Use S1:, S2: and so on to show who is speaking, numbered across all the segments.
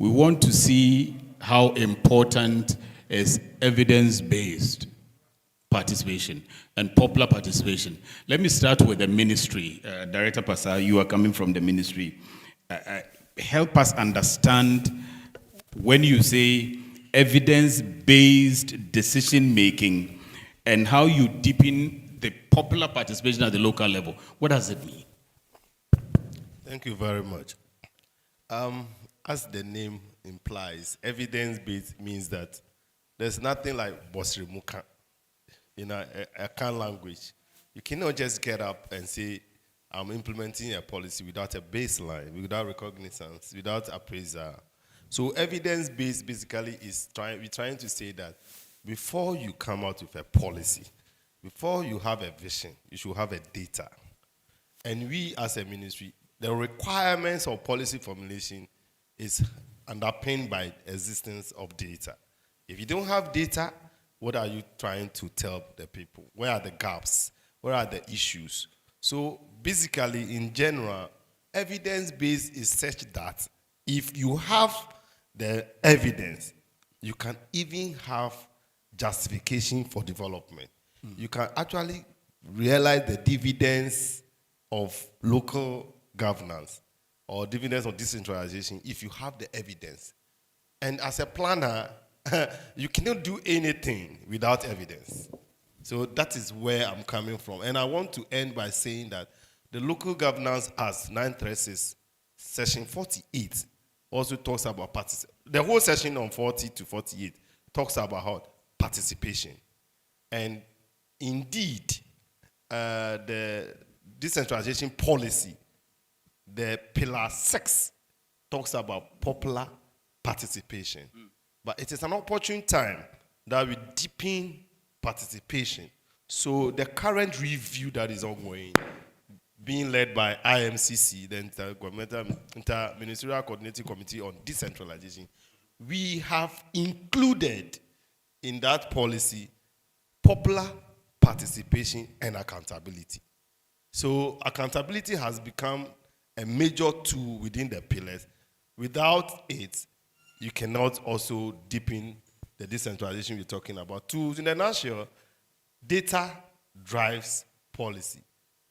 S1: we want to see how important is evidence-based participation and popular participation. Let me start with the ministry. Director Pasa, you are coming from the ministry. Help us understand when you say evidence-based decision-making and how you deepen the popular participation at the local level. What does it mean?
S2: Thank you very much. As the name implies, evidence-based means that there's nothing like Bosrimuka in a can language. You cannot just get up and say, I'm implementing a policy without a baseline, without recognizance, without appraisal. So evidence-based basically is we're trying to say that before you come out with a policy, before you have a vision, you should have a data. And we as a ministry, the requirements of policy formulation is underpinned by existence of data. If you don't have data, what are you trying to tell the people? Where are the gaps? Where are the issues? So basically, in general, evidence-based is such that if you have the evidence, you can even have justification for development. You can actually realize the dividends of local governance or dividends of decentralization if you have the evidence. And as a planner, you cannot do anything without evidence. So that is where I'm coming from. And I want to end by saying that the Local Governance Act 936, Section 48, also talks about participation. The whole section on 40 to 48 talks about participation. And indeed, the decentralization policy, the Pillar 6, talks about popular participation. But it is an opportune time that we deepen participation. So the current review that is ongoing, being led by IMCC, the Interministerial Coordinating Committee on Decentralization, we have included in that policy popular participation and accountability. So accountability has become a major tool within the pillars. Without it, you cannot also deepen the decentralization we're talking about. Tools in a nutshell, data drives policy.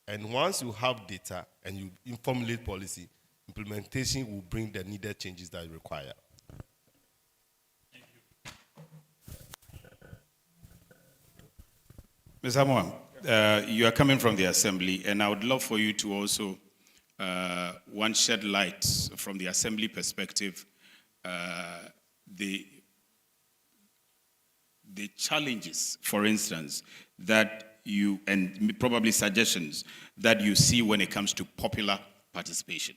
S2: And once you have data and you formulate policy, implementation will bring the needed changes that you require.
S1: Thank you. Ms. Amwa, you are coming from the assembly, and I would love for you to also shed light from the assembly perspective, the challenges, for instance, that you, and probably suggestions that you see when it comes to popular participation.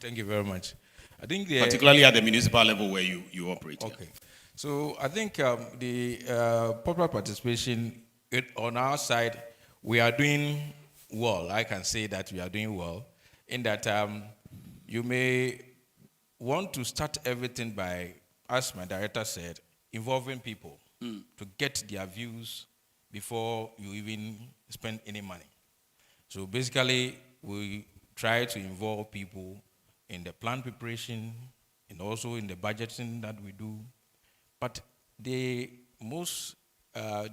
S3: Thank you very much. I think
S1: particularly at the municipal level where you operate.
S3: Okay. So I think the popular participation on our side, we are doing well. I can say that we are doing well in that you may want to start everything by, as my director said, involving people to get their views before you even spend any money. So basically, we try to involve people in the plan preparation and also in the budgeting that we do. But the most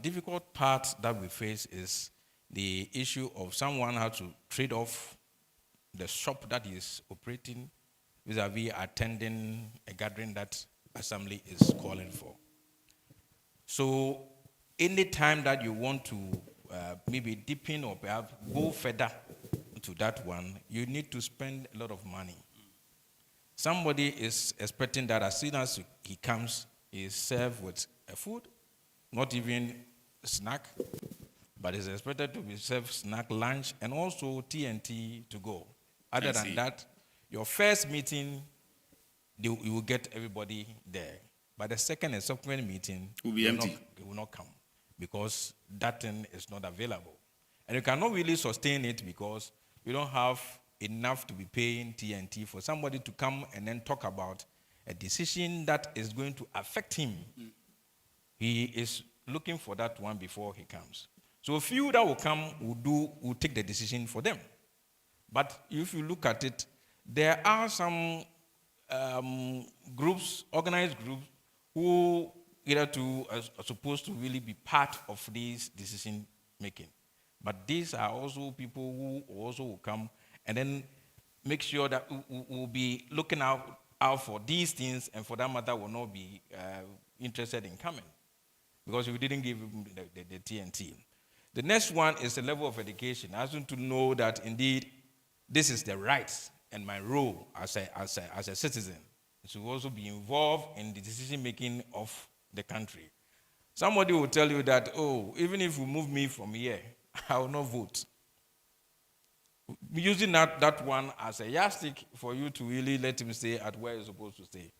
S3: difficult part that we face is the issue of someone how to trade off the shop that is operating vis-a-vis attending a gathering that assembly is calling for. So any time that you want to maybe deepen or perhaps go further to that one, you need to spend a lot of money. Somebody is expecting that as soon as he comes, he is served with a food, not even a snack, but is expected to be served snack, lunch, and also TNT to go. Other than that, your first meeting, you will get everybody there. But the second and subsequent meeting
S1: will be empty.
S3: It will not come because that thing is not available. And you cannot really sustain it because you don't have enough to be paying TNT for somebody to come and then talk about a decision that is going to affect him. He is looking for that one before he comes. So a few that will come will take the decision for them. But if you look at it, there are some groups, organized groups, who either two are supposed to really be part of this decision making. But these are also people who also will come and then make sure that we will be looking out for these things, and for that matter will not be interested in coming, because we didn't give them the TNT. The next one is the level of education. I want to know that indeed this is the rights and my role as a citizen to also be involved in the decision making of the country. Somebody will tell you that, oh, even if you move me from here, I will not vote. Using that one as a yardstick for you to really let him stay at where he's supposed to stay.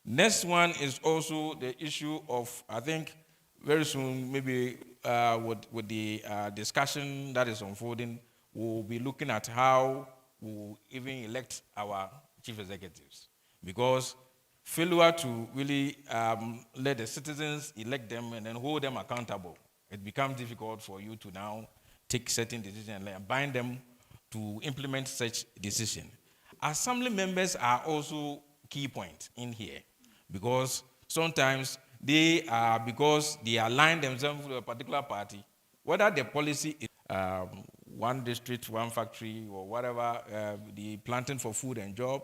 S3: Next one is also the issue of, I think, very soon, maybe with the discussion that is unfolding, we'll be looking at how we'll even elect our chief executives. Because failure to really let the citizens elect them and then hold them accountable, it becomes difficult for you to now take certain decisions and bind them to implement such decision. Assembly members are also key point in here, because sometimes they are, because they align themselves with a particular party, whether the policy is one district, one factory, or whatever, the planting for food and job.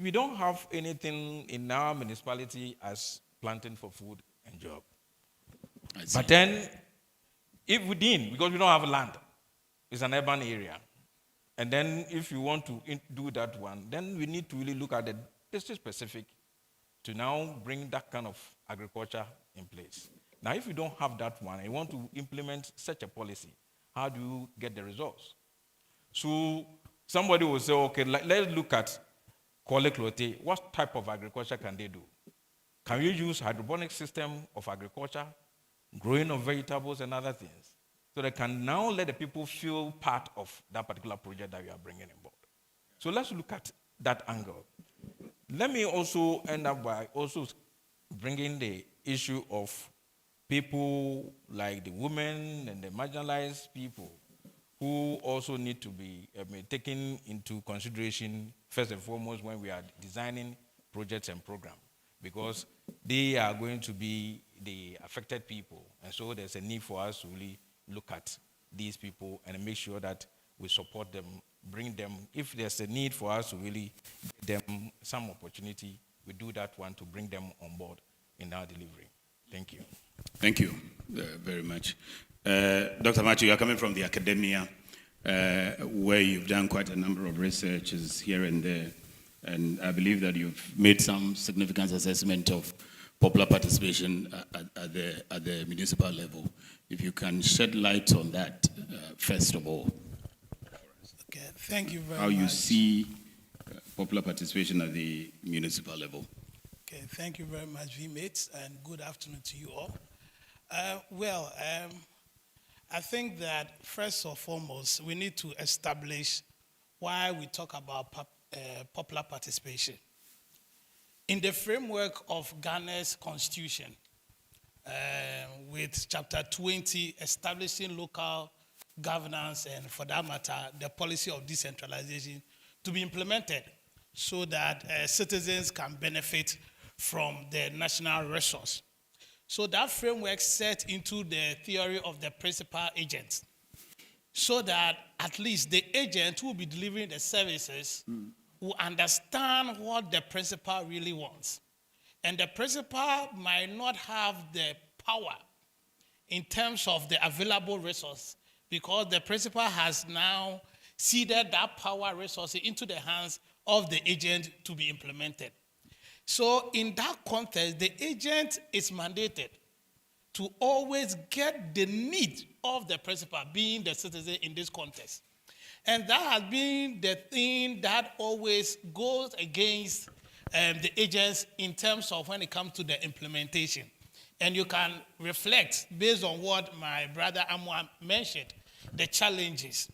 S3: We don't have anything in our municipality as planting for food and job. But then, if we didn't, because we don't have land, it's an urban area. And then if you want to do that one, then we need to really look at the district specific to now bring that kind of agriculture in place. Now, if you don't have that one and you want to implement such a policy, how do you get the results? So somebody will say, okay, let's look at Kwale-Klote. What type of agriculture can they do? Can you use hydroponic system of agriculture, growing of vegetables and other things? So they can now let the people feel part of that particular project that we are bringing on board. So let's look at that angle. Let me also end up by also bringing the issue of people like the women and the marginalized people who also need to be taken into consideration first and foremost when we are designing projects and programs, because they are going to be the affected people. And so there's a need for us to really look at these people and make sure that we support them, bring them. If there's a need for us to really give them some opportunity, we do that one to bring them on board in our delivery. Thank you.
S1: Thank you very much. Dr. Machu, you are coming from the academia, where you've done quite a number of researches here and there, and I believe that you've made some significant assessment of popular participation at the municipal level. If you can shed light on that, first of all.
S4: Okay, thank you very much.
S1: How you see popular participation at the municipal level.
S4: Okay, thank you very much, V-Mates, and good afternoon to you all. I think that first and foremost, we need to establish why we talk about popular participation. In the framework of Ghana's constitution, with chapter 20, establishing local governance and, for that matter, the policy of decentralization to be implemented so that citizens can benefit from the national resource. So that framework set into the theory of the principal agent, so that at least the agent who will be delivering the services will understand what the principal really wants. And the principal might not have the power in terms of the available resource, because the principal has now ceded that power resource into the hands of the agent to be implemented. So in that context, the agent is mandated to always get the need of the principal, being the citizen in this context. And that has been the thing that always goes against the agents in terms of when it comes to the implementation. And you can reflect, based on what my brother Amwa mentioned, the challenges.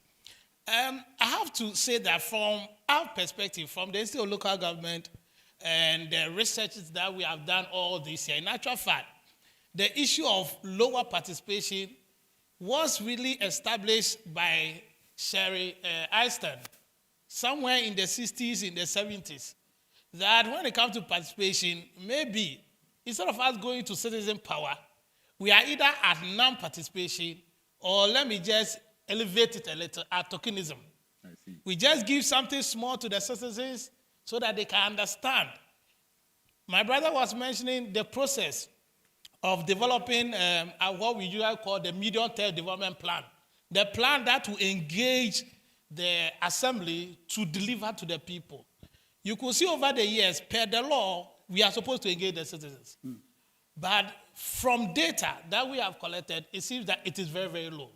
S4: I have to say that from our perspective, from the Institute of Local Government and the researches that we have done all this year, in actual fact, the issue of lower participation was really established by Sherry Eiston somewhere in the 60s, in the 70s, that when it comes to participation, maybe instead of us going to citizen power, we are either at non-participation or let me just elevate it a little, at tokenism.
S1: I see.
S4: We just give something small to the citizens so that they can understand. My brother was mentioning the process of developing what we usually call the medium-term development plan, the plan that will engage the assembly to deliver to the people. You could see over the years, per the law, we are supposed to engage the citizens. But from data that we have collected, it seems that it is very, very low.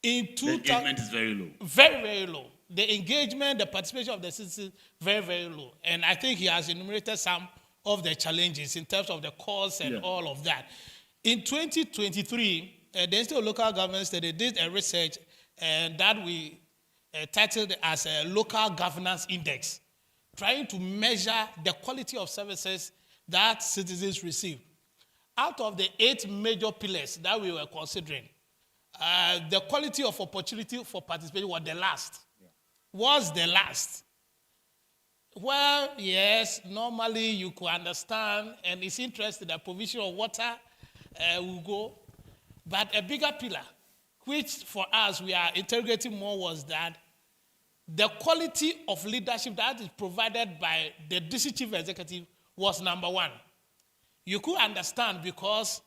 S1: The engagement is very low.
S4: Very, very low. The engagement, the participation of the citizens, very, very low. And I think he has enumerated some of the challenges in terms of the costs and all of that. In 2023, the Institute of Local Government Study did a research that we titled as a Local Governance Index, trying to measure the quality of services that citizens receive. Out of the 8 major pillars that we were considering, the quality of opportunity for participation was the last. Was the last. Well, yes, normally you could understand, and it's interesting that provision of water will go. But a bigger pillar, which for us we are interrogating more, was that the quality of leadership that is provided by the district chief executive was number 1. You could understand because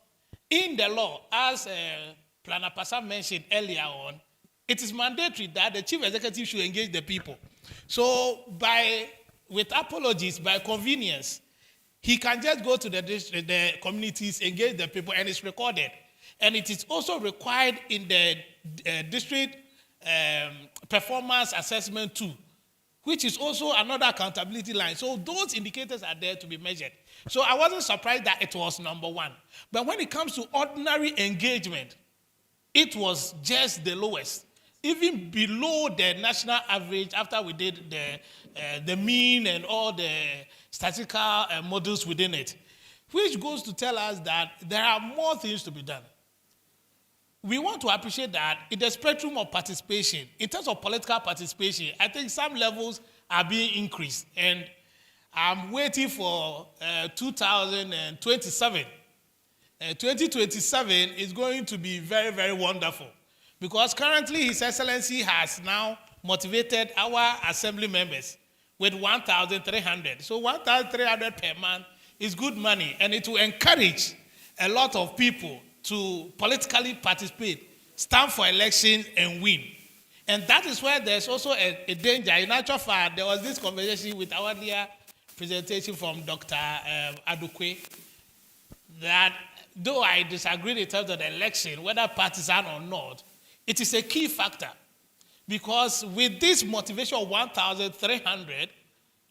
S4: in the law, as Planner Pasa mentioned earlier on, it is mandatory that the chief executive should engage the people. So with apologies, by convenience, he can just go to the communities, engage the people, and it's recorded. And it is also required in the district performance assessment too, which is also another accountability line. So those indicators are there to be measured. So I wasn't surprised that it was number 1. But when it comes to ordinary engagement, it was just the lowest, even below the national average after we did the mean and all the statistical models within it, which goes to tell us that there are more things to be done. We want to appreciate that in the spectrum of participation, in terms of political participation, I think some levels are being increased. And I'm waiting for 2027. 2027 is going to be very, very wonderful. Because currently, His Excellency has now motivated our assembly members with 1,300. So 1,300 per month is good money, and it will encourage a lot of people to politically participate, stand for elections, and win. And that is where there's also a danger. In actual fact, there was this conversation with our earlier presentation from Dr. Adukwe, that though I disagree in terms of the election, whether partisan or not, it is a key factor. Because with this motivation of 1,300,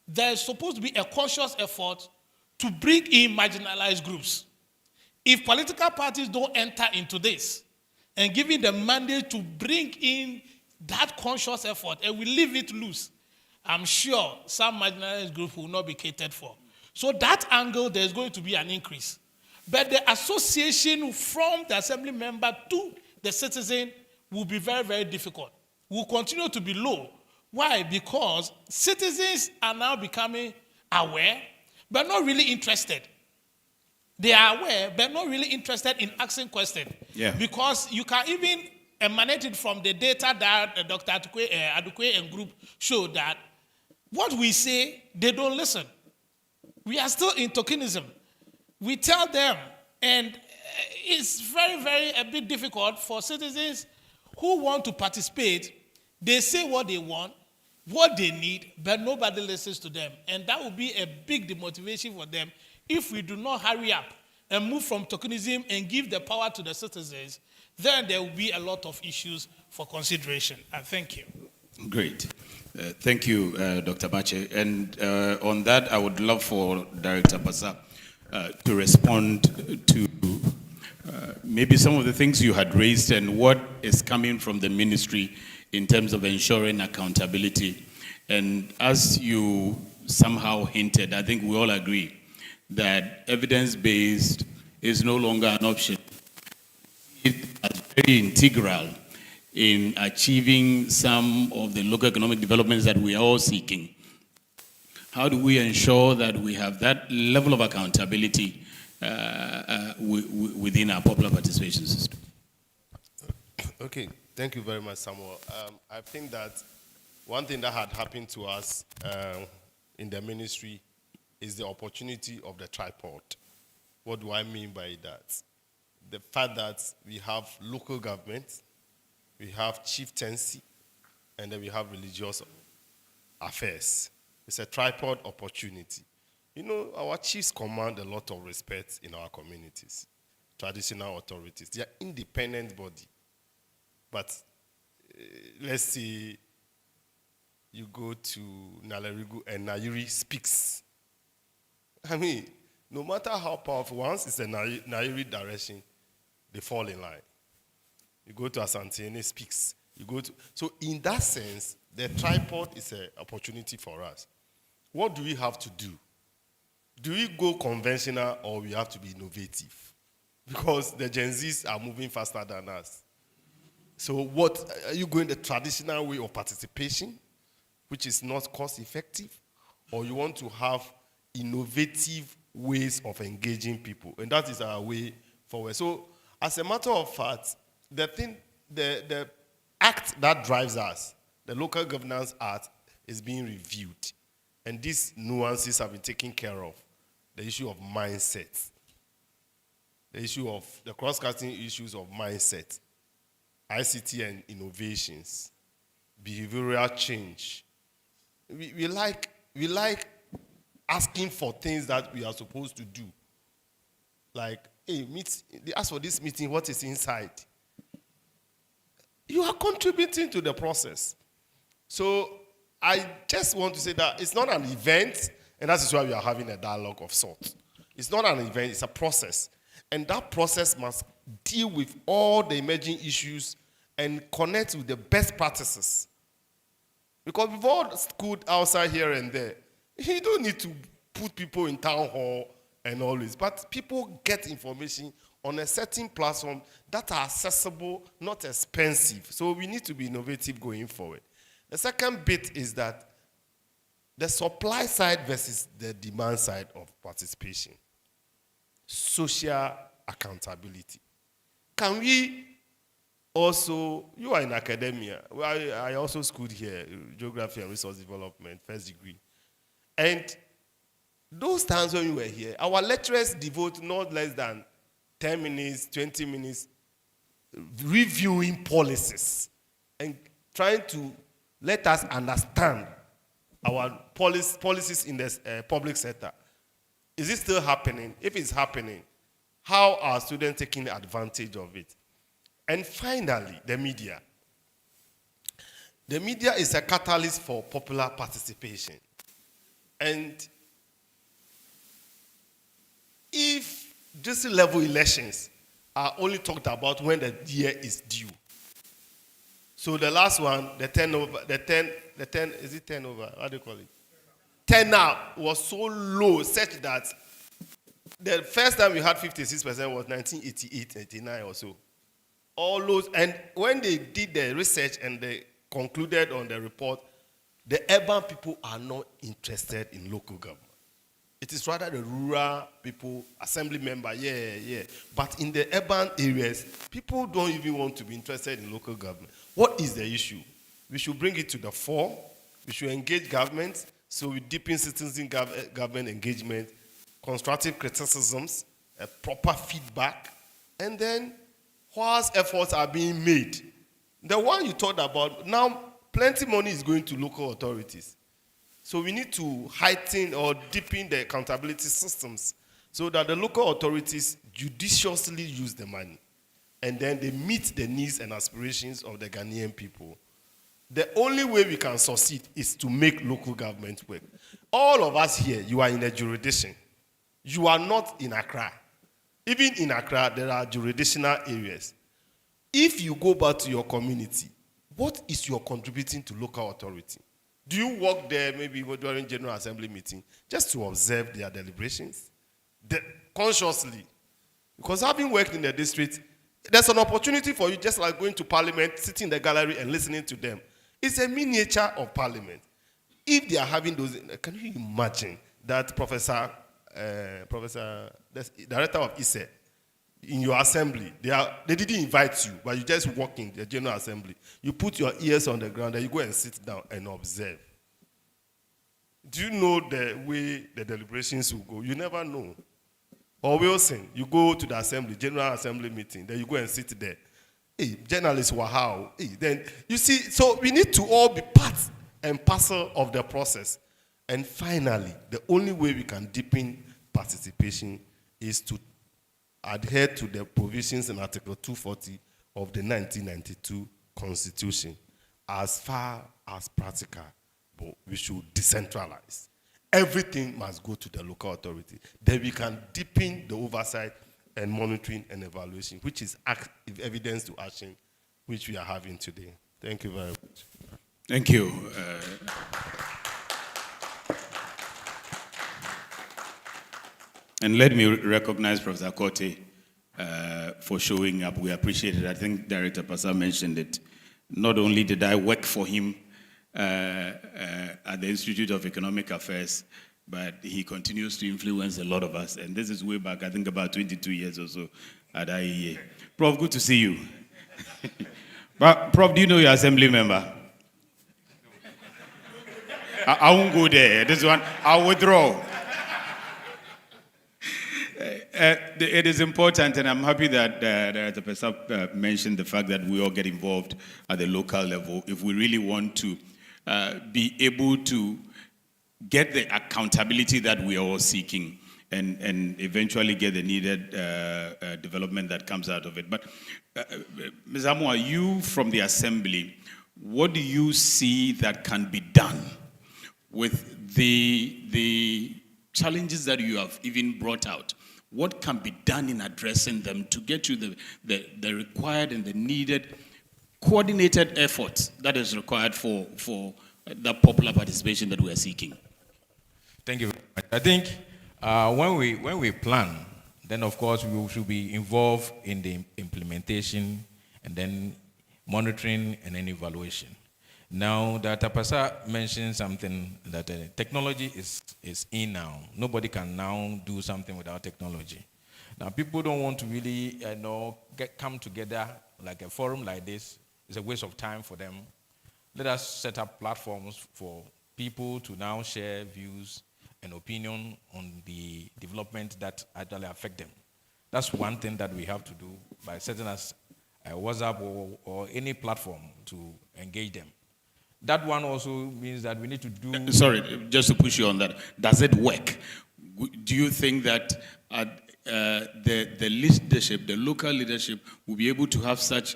S4: there's supposed to be a conscious effort to bring in marginalized groups. If political parties don't enter into this and give it the mandate to bring in that conscious effort and we leave it loose, I'm sure some marginalized groups will not be catered for. So that angle, there's going to be an increase. But the association from the assembly member to the citizen will be very, very difficult. Will continue to be low. Why? Because citizens are now becoming aware, but not really interested. They are aware, but not really interested in asking questions.
S1: Yeah.
S4: Because you can even emanate it from the data that Dr. Adukwe and group showed that what we say, they don't listen. We are still in tokenism. We tell them, and it's very, very a bit difficult for citizens who want to participate. They say what they want, what they need, but nobody listens to them. And that will be a big demotivation for them if we do not hurry up and move from tokenism and give the power to the citizens. Then there will be a lot of issues for consideration. And thank you.
S1: Great. Thank you, Dr. Mache. And on that, I would love for Director Pasa to respond to maybe some of the things you had raised and what is coming from the ministry in terms of ensuring accountability. And as you somehow hinted, I think we all agree that evidence-based is no longer an option. It is very integral in achieving some of the local economic developments that we are all seeking? How do we ensure that we have that level of accountability within our popular participation system?
S2: Okay, thank you very much, Samuel. I think that one thing that had happened to us in the ministry is the opportunity of the tripod. What do I mean by that? The fact that we have local government, we have chieftaincy, and then we have religious affairs. It's a tripod opportunity. You know, our chiefs command a lot of respect in our communities, traditional authorities. They are independent body. But let's say you go to Nalerigu and Nairi speaks. I mean, no matter how powerful, once it's a Nairi direction, they fall in line. You go to Asante and it speaks. So in that sense, the tripod is an opportunity for us. What do we have to do? Do we go conventional or we have to be innovative? Because the Gen Zs are moving faster than us. So what, are you going the traditional way of participation, which is not cost effective? Or you want to have innovative ways of engaging people? And that is our way forward. So as a matter of fact, the act that drives us, the Local Governance Act, is being reviewed. And these nuances have been taken care of. The issue of mindset, the issue of the cross-cutting issues of mindset, ICT and innovations, behavioral change. We like asking for things that we are supposed to do. Like, hey, they ask for this meeting, what is inside? You are contributing to the process. So I just want to say that it's not an event, and that is why we are having a dialogue of sorts. It's not an event, it's a process. And that process must deal with all the emerging issues and connect with the best practices. Because we've all schooled outside here and there. You don't need to put people in town hall and all this, but people get information on a certain platform that are accessible, not expensive. So we need to be innovative going forward. The second bit is that the supply side versus the demand side of participation. Social accountability. Can we also, you are in academia, I also schooled here, Geography and Resource Development, first degree. And those times when we were here, our lecturers devote not less than 10 minutes, 20 minutes reviewing policies and trying to let us understand our policies in the public sector. Is it still happening? If it's happening, how are students taking advantage of it? And finally, the media. The media is a catalyst for popular participation. And if district level elections are only talked about when the year is due. So the last one, the turnover, is it turnover? What do you call it? Turnout was so low, such that the first time we had 56% was 1988, 89 or so. All those, and when they did the research and they concluded on the report, the urban people are not interested in local government. It is rather the rural people, assembly member, yeah. But in the urban areas, people don't even want to be interested in local government. What is the issue? We should bring it to the fore. We should engage government, so we deepen citizen government engagement, constructive criticisms, proper feedback, and then whilst efforts are being made, the one you talked about, now plenty money is going to local authorities. So we need to heighten or deepen the accountability systems so that the local authorities judiciously use the money and then they meet the needs and aspirations of the Ghanaian people. The only way we can succeed is to make local government work. All of us here, you are in a jurisdiction. You are not in Accra. Even in Accra, there are jurisdictional areas. If you go back to your community, what is your contributing to local authority? Do you work there maybe during General Assembly meeting just to observe their deliberations? Consciously. Because having worked in the district, There's an opportunity for you, just like going to parliament, sitting in the gallery and listening to them. It's a miniature of parliament. If they are having those, can you imagine that Professor, the director of E2A, in your assembly, they didn't invite you, but you just walk in the General Assembly. You put your ears on the ground and you go and sit down and observe. Do you know the way the deliberations will go? You never know. Or Wilson, you go to the assembly, General Assembly meeting, then you go and sit there. Hey, journalists were how? Hey, then you see, so we need to all be part and parcel of the process. And finally, the only way we can deepen participation is to adhere to the provisions in Article 240 of the 1992 Constitution. As far as practical, but we should decentralize. Everything must go to the local authority. Then we can deepen the oversight and monitoring and evaluation, which is evidence to action, which we are having today. Thank you very much.
S1: Thank you. And let me recognize Professor Kote for showing up. We appreciate it. I think Director Pasa mentioned it. Not only did I work for him at the Institute of Economic Affairs, but he continues to influence a lot of us. And this is way back, I think about 22 years or so at IEA. Prof, good to see you. But, Prof, do you know your assembly member? I won't go there. This one, I'll withdraw. It is important, and I'm happy that the person mentioned the fact that we all get involved at the local level if we really want to be able to get the accountability that we are all seeking and eventually get the needed development that comes out of it. But Ms. Amwa, you from the Assembly, what do you see that can be done with the challenges that you have even brought out? What can be done in addressing them to get you the required and the needed coordinated effort that is required for the popular participation that we are seeking?
S3: Thank you very much. I think when we plan, then of course we should be involved in the implementation and then monitoring and then evaluation. Now, Dr. Pasa mentioned something that technology is in now. Nobody can now do something without technology. Now, people don't want to really come together like a forum like this. It's a waste of time for them. Let us set up platforms for people to now share views and opinion on the development that actually affect them. That's one thing that we have to do by setting us a WhatsApp or any platform to engage them. That one also means that we need to do...
S1: Sorry, just to push you on that. Does it work? Do you think that the leadership, the local leadership, will be able to have such,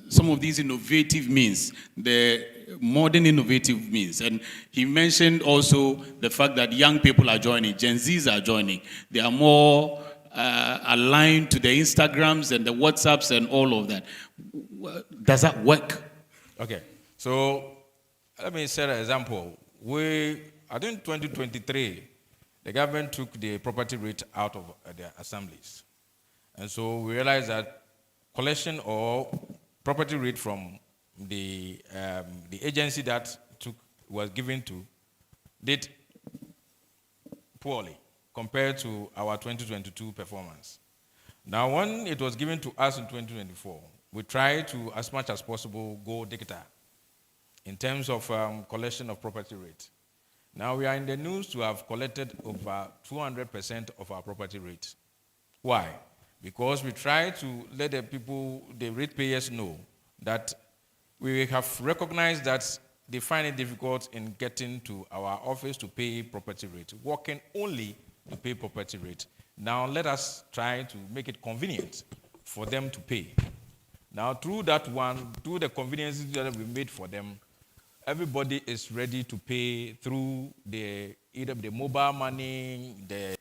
S1: some of these innovative means, the modern innovative means? And he mentioned also the fact that young people are joining, Gen Zs are joining. They are more aligned to the Instagrams and the WhatsApps and all of that. Does that work?
S3: Okay. So let me set an example. I think 2023, the government took the property rate out of the assemblies. And so we realized that collection or property rate from the agency that was given to did poorly compared to our 2022 performance. Now, when it was given to us in 2024, we tried to, as much as possible, go digital in terms of collection of property rate. Now we are in the news to have collected over 200% of our property rate. Why? Because we try to let the people, the ratepayers know that we have recognized that they find it difficult in getting to our office to pay property rate, working only to pay property rate. Now let us try to make it convenient for them to pay. Now through that one, through the conveniences that we made for them, everybody is ready to pay through either the mobile money, the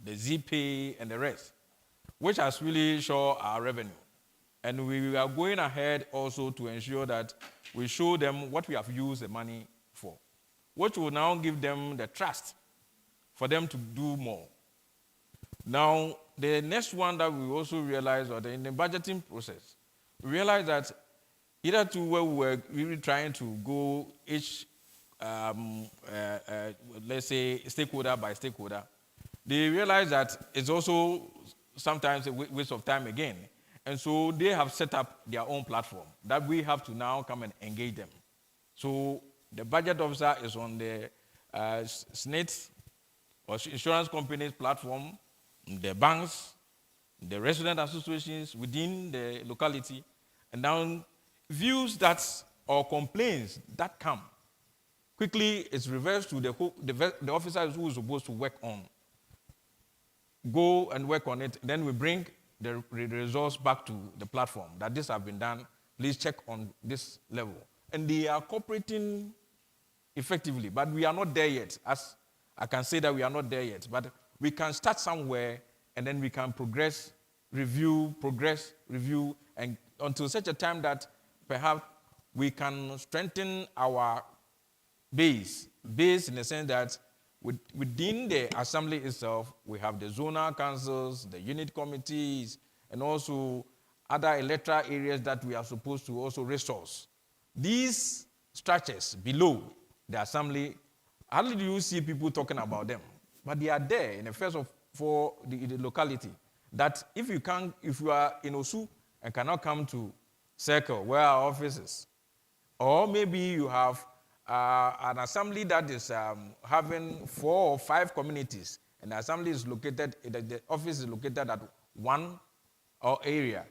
S3: ZPay, and the rest, which has really shown our revenue. And we are going ahead also to ensure that we show them what we have used the money for, which will now give them the trust for them to do more. Now, the next one that we also realized, or in the budgeting process, we realized that either to where we were really trying to go each, let's say, stakeholder by stakeholder, they realized that it's also sometimes a waste of time again. And so they have set up their own platform that we have to now come and engage them. So the budget officer is on the SNIT or insurance companies platform, the banks, the resident associations within the locality, and now views that or complaints that come. Quickly, it's reversed to the officers who is supposed to work on. Go and work on it. Then we bring the results back to the platform that this has been done. Please check on this level. And they are cooperating effectively, but we are not there yet. As I can say that we are not there yet, but we can start somewhere and then we can progress, review, and until such a time that perhaps we can strengthen our base in the sense that within the assembly itself, we have the zonal councils, the unit committees, and also other electoral areas that we are supposed to also resource. These structures below the assembly, hardly do you see people talking about them, but they are there in the first of for the locality. That if you are in Osu and cannot come to Circle where our office is, or maybe you have an assembly that is having 4 or 5 communities, and the assembly is located, the office is located at one area,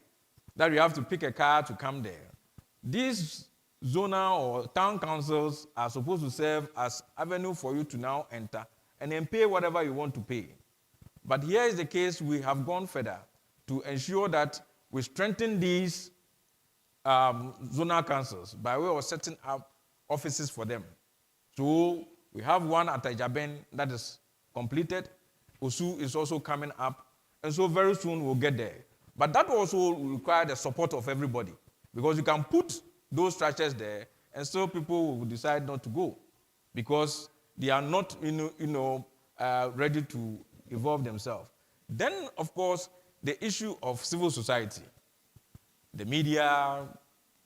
S3: that you have to pick a car to come there. These zonal or town councils are supposed to serve as avenue for you to now enter and then pay whatever you want to pay. But here is the case, we have gone further to ensure that we strengthen these zonal councils by way of setting up offices for them. So we have one at Ijaben that is completed. Osu is also coming up. And so very soon we'll get there. But that also will require the support of everybody, because you can put those structures there and still people will decide not to go because they are not ready to evolve themselves. Then, of course, the issue of civil society, the media,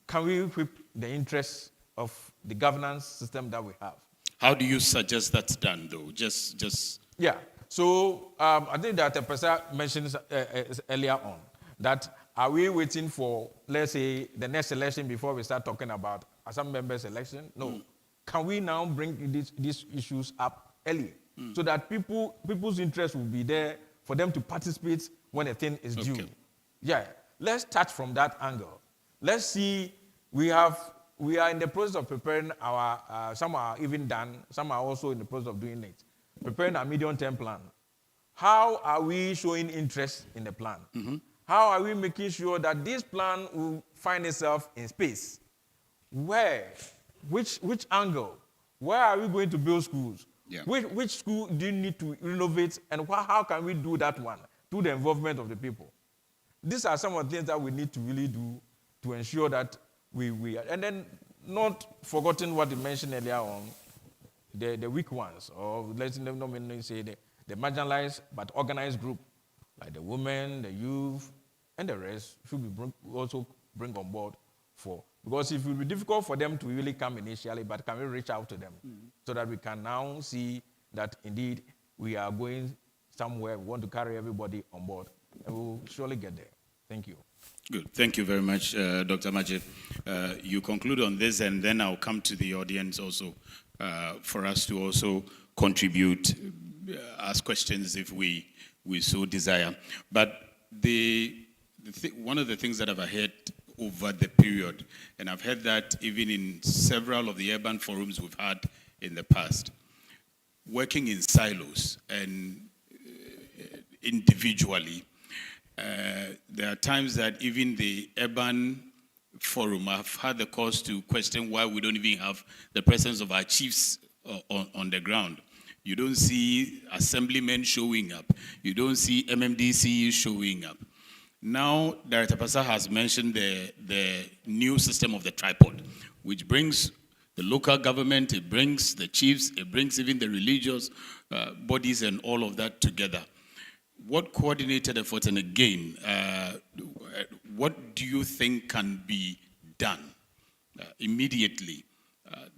S3: can we equip the interests of the governance system that we have?
S1: How do you suggest that's done, though?
S3: Yeah. So I think that the person mentioned earlier on that are we waiting for, let's say, the next election before we start talking about some members' election? No. Can we now bring these issues up early so that people's interest will be there for them to participate when a thing is due? Yeah. Let's start from that angle. Let's see. We are in the process of preparing our. Some are even done. Some are also in the process of doing it. Preparing a medium-term plan. How are we showing interest in the plan? Mm-hmm. How are we making sure that this plan will find itself in space? Where? Which angle? Where are we going to build schools?
S1: Yeah.
S3: Which school do you need to renovate, and how can we do that one through the involvement of the people? These are some of the things that we need to really do to ensure that we are, and then not forgetting what you mentioned earlier on, the weak ones, or let's not say the marginalized but organized group, like the women, the youth, and the rest should be also bring on board because it will be difficult for them to really come initially, but can we reach out to them so that we can now see that indeed we are going somewhere, we want to carry everybody on board, and we'll surely get there. Thank you.
S1: Good. Thank you very much, Dr. Majid. You conclude on this, and then I'll come to the audience also for us to also contribute, ask questions if we so desire. But one of the things that I've heard over the period, and I've heard that even in several of the urban forums we've had in the past, working in silos and individually, there are times that even the urban forum have had the cause to question why we don't even have the presence of our chiefs on the ground. You don't see assemblymen showing up. You don't see MMDC showing up. Now, Director Pasa has mentioned the new system of the tripod, which brings the local government, it brings the chiefs, it brings even the religious bodies and all of that together. what coordinated effort, and again, what do you think can be done immediately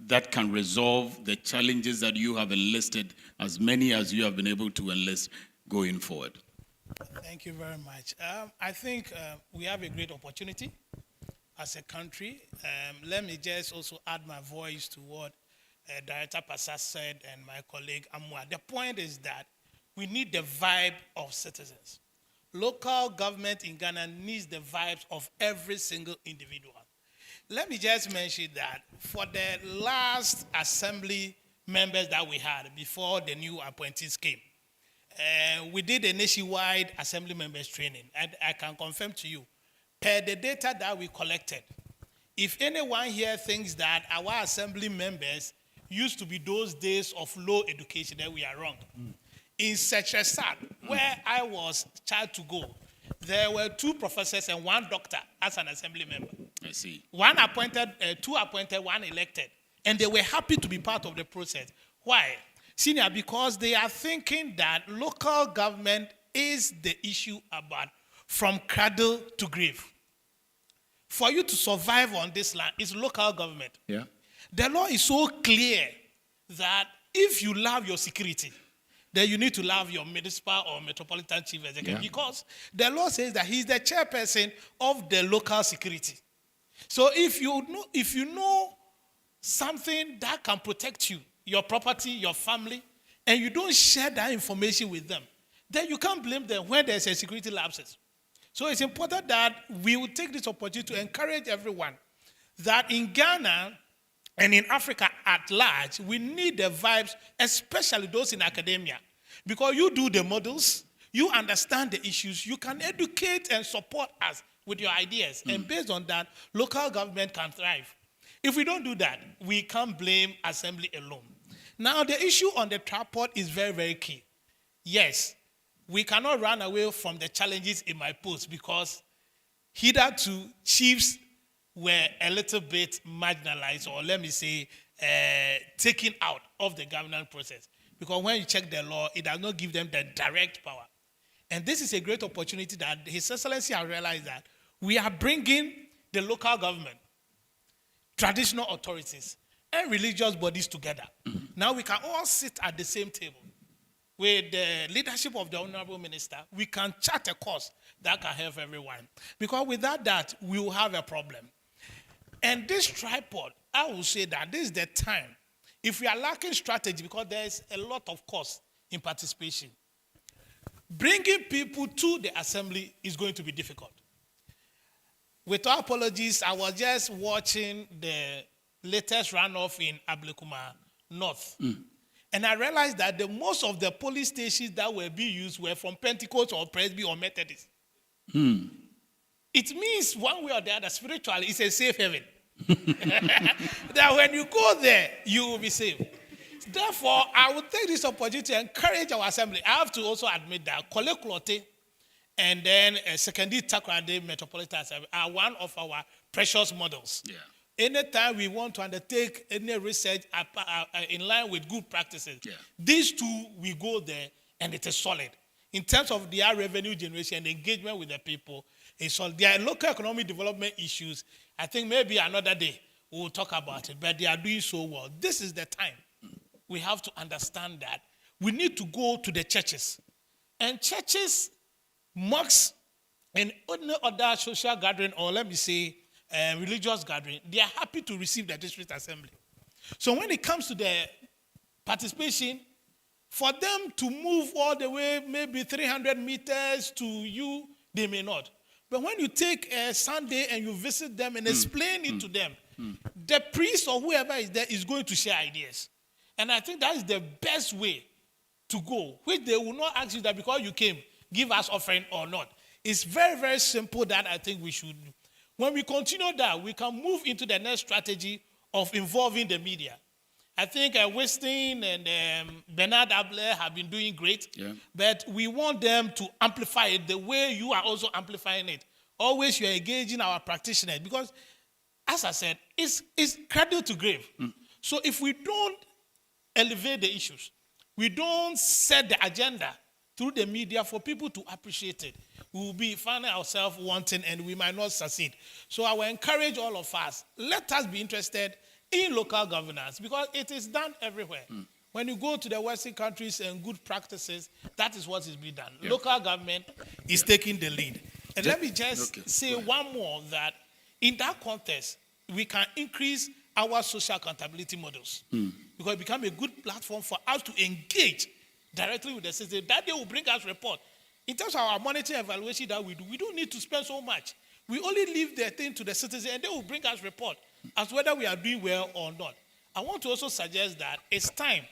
S1: that can resolve the challenges that you have enlisted, as many as you have been able to enlist going forward?
S4: Thank you very much. I think we have a great opportunity as a country. Let me just also add my voice to what Director Pasa said and my colleague Amwa. The point is that we need the vibe of citizens. Local government in Ghana needs the vibes of every single individual. Let me just mention that for the last assembly members that we had before the new appointees came, we did a nationwide assembly members training, and I can confirm to you, per the data that we collected, if anyone here thinks that our assembly members used to be those days of low education, then we are wrong. In Secretariat, where I was charged to go, there were 2 professors and 1 doctor as an assembly member.
S1: I see.
S4: 1 appointed, 2 appointed, 1 elected. And they were happy to be part of the process. Why? Senior, because they are thinking that local government is the issue about from cradle to grave. For you to survive on this land, it's local government.
S1: Yeah.
S4: The law is so clear that if you love your security, then you need to love your municipal or metropolitan chief executive, because the law says that he's the chairperson of the local security. So if you know something that can protect you, your property, your family, and you don't share that information with them, then you can't blame them when there's a security lapses. So it's important that we will take this opportunity to encourage everyone that in Ghana and in Africa at large, we need the vibes, especially those in academia. Because you do the models, you understand the issues, you can educate and support us with your ideas. And based on that, local government can thrive. If we don't do that, we can't blame assembly alone. Now, the issue on the tripod is very, very key. Yes, we cannot run away from the challenges in my post, because hitherto chiefs were a little bit marginalized, or let me say, taken out of the governance process. Because when you check the law, it does not give them the direct power. And this is a great opportunity that His Excellency has realized that we are bringing the local government, traditional authorities, and religious bodies together. Now we can all sit at the same table. With the leadership of the Honorable Minister, we can chart a course that can help everyone. Because without that, we will have a problem. And this tripod, I will say that this is the time. If we are lacking strategy, because there is a lot of cost in participation, bringing people to the assembly is going to be difficult. With our apologies, I was just watching the latest runoff in Ablekuma North. And I realized that most of the police stations that were being used were from Pentecost or Presby or Methodist. It means one way or the other, spiritually, it's a safe haven. That when you go there, you will be safe. Therefore, I will take this opportunity to encourage our assembly. I have to also admit that Kole Klote and then Secondary Takrade Metropolitan Assembly are one of our precious models. Yeah. Anytime we want to undertake any research in line with good practices, these 2, we go there and it is solid. In terms of their revenue generation and engagement with the people, it's solid. There are local economic development issues. I think maybe another day we'll talk about it, but they are doing so well. This is the time. We have to understand that we need to go to the churches. And churches, mosques, and other social gathering, or let me say, religious gathering, they are happy to receive the district assembly. So when it comes to the participation, for them to move all the way, maybe 300 meters to you, they may not. But when you take a Sunday and you visit them and explain it to them, the priest or whoever is there is going to share ideas. And I think that is the best way to go, which they will not ask you that because you came, give us offering or not. It's very, very simple that I think we should do. When we continue that, we can move into the next strategy of involving the media. I think Westin and Bernard Abler have been doing great, but we want them to amplify it the way you are also amplifying it. Always you are engaging our practitioners because, as I said, it's cradle to grave. So if we don't elevate the issues, we don't set the agenda through the media for people to appreciate it. We will be finding ourselves wanting and we might not succeed. So I will encourage all of us, let us be interested in local governance because it is done everywhere. When you go to the Western countries and good practices, that is what is being done.
S1: Yeah.
S4: Local government is taking the lead. And let me just say one more that in that context, we can increase our social accountability models because it becomes a good platform for us to engage directly with the citizen. That they will bring us report. In terms of our monitoring evaluation that we do, we don't need to spend so much. We only leave the thing to the citizen and they will bring us report as whether we are doing well or not. I want to also suggest that it's time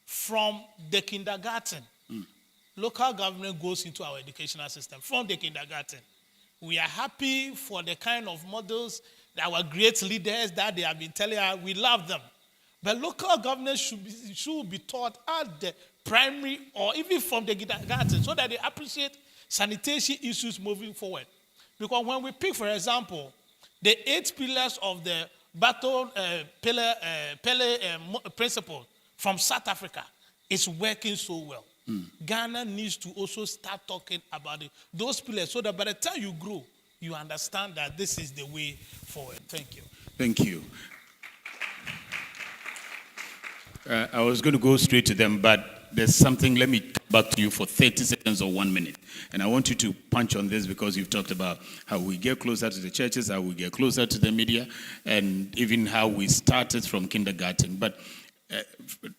S4: from the kindergarten, local government goes into our educational system from the kindergarten. We are happy for the kind of models that our great leaders that they have been telling us. We love them. But local governance should be taught at the primary or even from the kindergarten so that they appreciate sanitation issues moving forward. Because when we pick, for example, the 8 pillars of the battle principle from South Africa, it's working so well. Ghana needs to also start talking about it, those pillars so that by the time you grow, you understand that this is the way forward. Thank you.
S1: Thank you. I was going to go straight to them, but there's something, let me come back to you for 30 seconds or 1 minute. And I want you to punch on this because you've talked about how we get closer to the churches, how we get closer to the media, and even how we started from kindergarten. But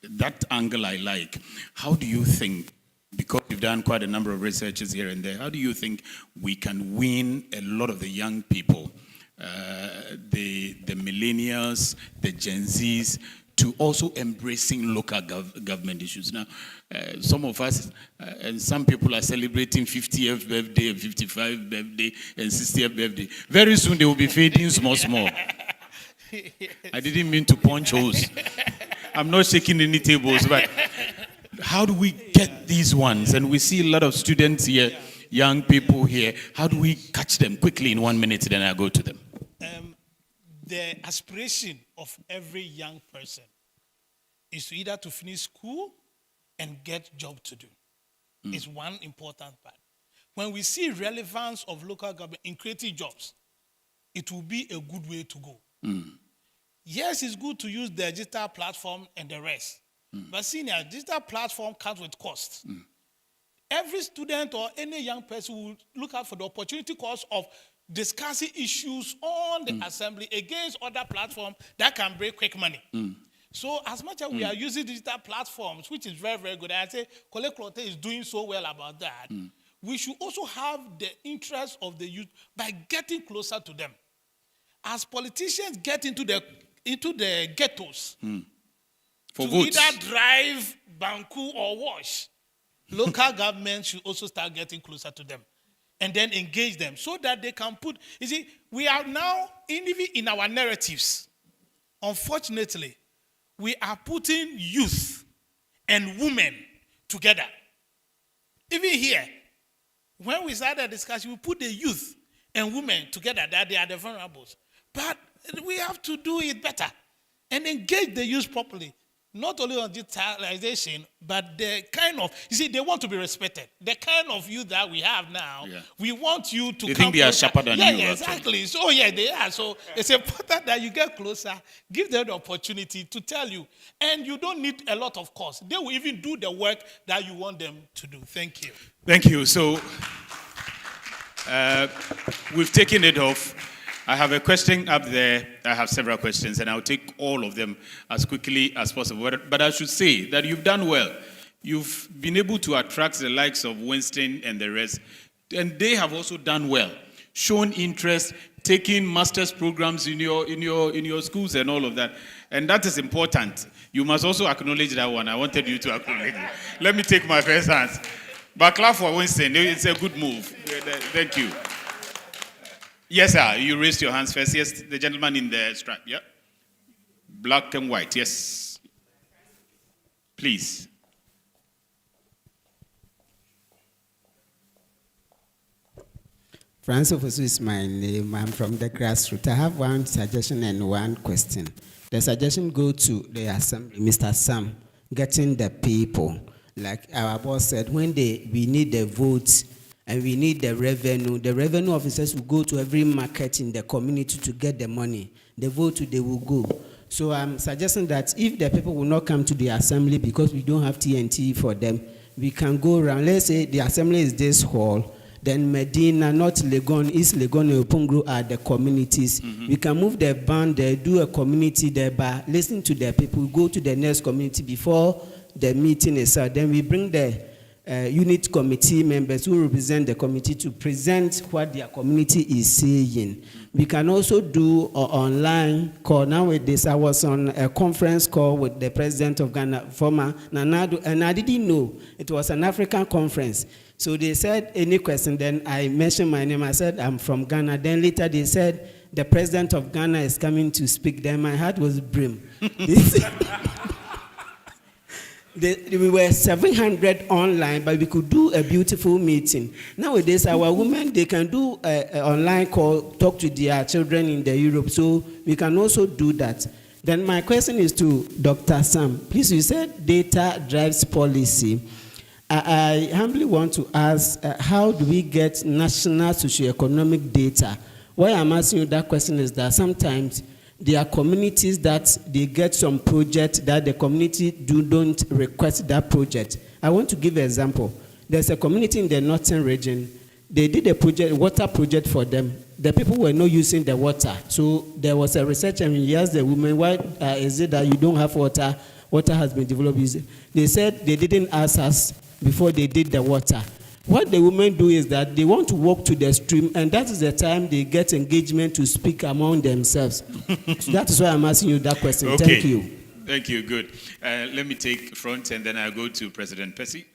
S1: that angle I like. How do you think, because you've done quite a number of researches here and there, how do you think we can win a lot of the young people, the millennials, the Gen Zs, to also embracing local government issues? Now, some of us and some people are celebrating 50th birthday, 55th birthday, and 60th birthday. Very soon they will be fading small. I didn't mean to punch holes. I'm not shaking any tables, but how do we get these ones? And we see a lot of students here, young people here. How do we catch them quickly in 1 minute, then I go to them?
S4: The aspiration of every young person is to either to finish school and get job to do. It's one important part. When we see relevance of local government in creating jobs, it will be a good way to go. Yes, it's good to use the digital platform and the rest. But senior, digital platform comes with costs. Every student or any young person will look out for the opportunity cost of discussing issues on the assembly against other platforms that can bring quick money. So as much as we are using digital platforms, which is very, very good, and I say Kole Klote is doing so well about that, we should also have the interest of the youth by getting closer to them. As politicians get into the ghettos
S1: For
S4: to
S1: votes.
S4: either drive, banku, or wash, local government should also start getting closer to them and then engage them so that they can put, you see, we are now, even in our narratives, unfortunately, we are putting youth and women together. Even here, when we started the discussion, we put the youth and women together, that they are the vulnerables. But we have to do it better and engage the youth properly. Not only on digitalization, but the kind of, you see, they want to be respected. The kind of youth that we have now, we want you to
S1: They
S4: come
S1: think they are
S4: closer.
S1: sharper than you,
S4: Yeah,
S1: actually.
S4: exactly. So, yeah, they are. So, it's important that you get closer, give them the opportunity to tell you. And you don't need a lot of cost. They will even do the work that you want them to do. Thank you.
S1: Thank you. So we've taken it off. I have a question up there. I have several questions, and I'll take all of them as quickly as possible. But I should say that you've done well. You've been able to attract the likes of Winston and the rest, and they have also done well, shown interest, taking master's programs in your schools and all of that. And that is important. You must also acknowledge that one. I wanted you to acknowledge it. Let me take my first hands. But clap for Winston. It's a good move. Thank you. Yes, sir. You raised your hands first. Yes, the gentleman in the stripe. Yeah. Black and white. Yes. Please.
S5: Francis Ofosu is my name. I'm from the grassroots. I have one suggestion and one question. The suggestion goes to the assembly, Mr. Sam, getting the people. Like our boss said, when we need the votes and we need the revenue officers will go to every market in the community to get the money. The vote, they will go. So I'm suggesting that if the people will not come to the assembly because we don't have TNT for them, we can go around. Let's say the assembly is this hall, then Medina, North Legon, East Legon, and Opongro are the communities. Mm-hmm. We can move the band there, do a community there, but listen to the people, go to the next community before the meeting is out. Then we bring the unit committee members who represent the committee to present what their community is saying. We can also do an online call. Nowadays, I was on a conference call with the president of Ghana, former Nanado, and I didn't know. It was an African conference. So they said, any question? Then I mentioned my name. I said, I'm from Ghana. Then later they said, the president of Ghana is coming to speak. Then my heart was brim. We were 700 online, but we could do a beautiful meeting. Nowadays, our women, they can do an online call, talk to their children in the Europe, so we can also do that. Then my question is to Dr. Sam. Please, you said data drives policy. I humbly want to ask, how do we get national socioeconomic data? Why I'm asking you that question is that sometimes there are communities that they get some project that the community don't request that project. I want to give an example. There's a community in the northern region. They did a project, water project for them. The people were not using the water. So there was a research and we asked the women, why is it that you don't have water? Water has been developed. They said they didn't ask us before they did the water. What the women do is that they want to walk to the stream, and that is the time they get engagement to speak among themselves. So that is why I'm asking you that question.
S1: Okay.
S5: Thank you.
S1: Thank you. Good. Let me take front, and then I'll go to President Percy.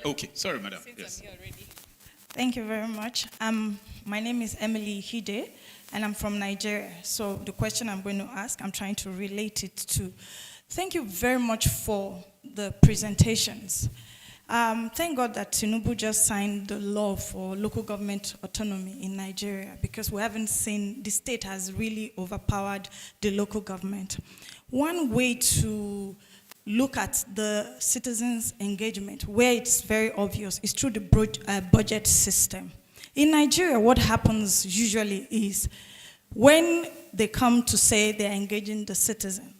S1: Okay. Sorry, madam. Yes.
S6: Thank you very much. My name is Emily Hide, and I'm from Nigeria. So the question I'm going to ask, I'm trying to relate it to. Thank you very much for the presentations. Thank God that Tinubu just signed the law for local government autonomy in Nigeria, because we haven't seen, the state has really overpowered the local government. One way to look at the citizens' engagement, where it's very obvious, is through the budget system. In Nigeria, what happens usually is when they come to say they're engaging the citizen,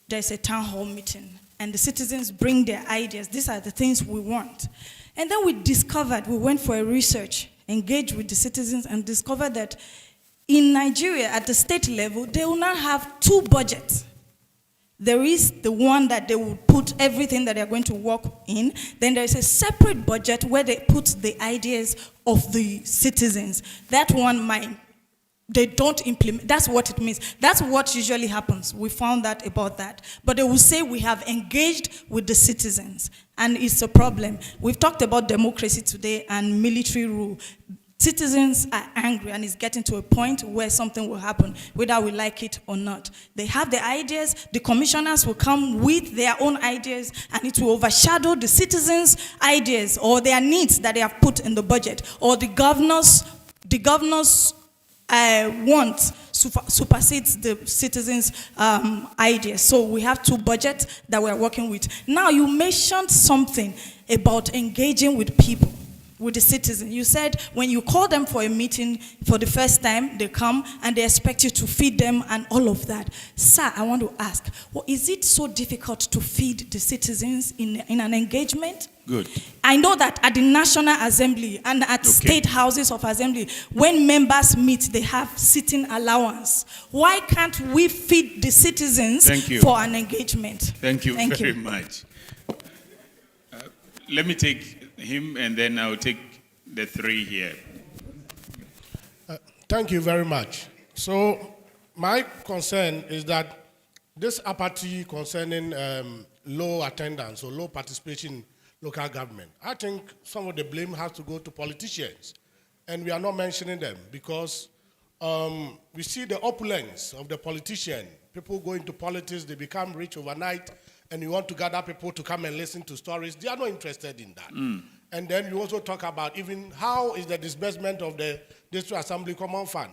S6: there's a town hall meeting, and the citizens bring their ideas. These are the things we want. And then we went for a research, engaged with the citizens, and discovered that in Nigeria, at the state level, they will not have two budgets. There is the one that they will put everything that they're going to work in. Then there is a separate budget where they put the ideas of the citizens. That one they don't implement. That's what it means. That's what usually happens. We found that about that. But they will say we have engaged with the citizens, and it's a problem. We've talked about democracy today and military rule. Citizens are angry, and it's getting to a point where something will happen, whether we like it or not. They have the ideas, the commissioners will come with their own ideas, and it will overshadow the citizens' ideas or their needs that they have put in the budget, or the governors' want supersedes the citizens' ideas. So we have two budgets that we're working with. Now, you mentioned something about engaging with people, with the citizen. You said when you call them for a meeting for the first time, they come and they expect you to feed them and all of that. Sir, I want to ask, is it so difficult to feed the citizens in an engagement?
S1: Good.
S6: I know that at the National Assembly and at state houses of assembly, when members meet, they have sitting allowance. Why can't we feed the citizens for an engagement?
S1: Thank you very much. Let me take him, and then I'll take the three here.
S7: Thank you very much. So my concern is that this apathy concerning low attendance or low participation in local government, I think some of the blame has to go to politicians, and we are not mentioning them because we see the opulence of the politician. People go into politics, they become rich overnight, and you want to gather people to come and listen to stories. They are not interested in that. And then you also talk about even how is the disbursement of the District Assembly Common Fund.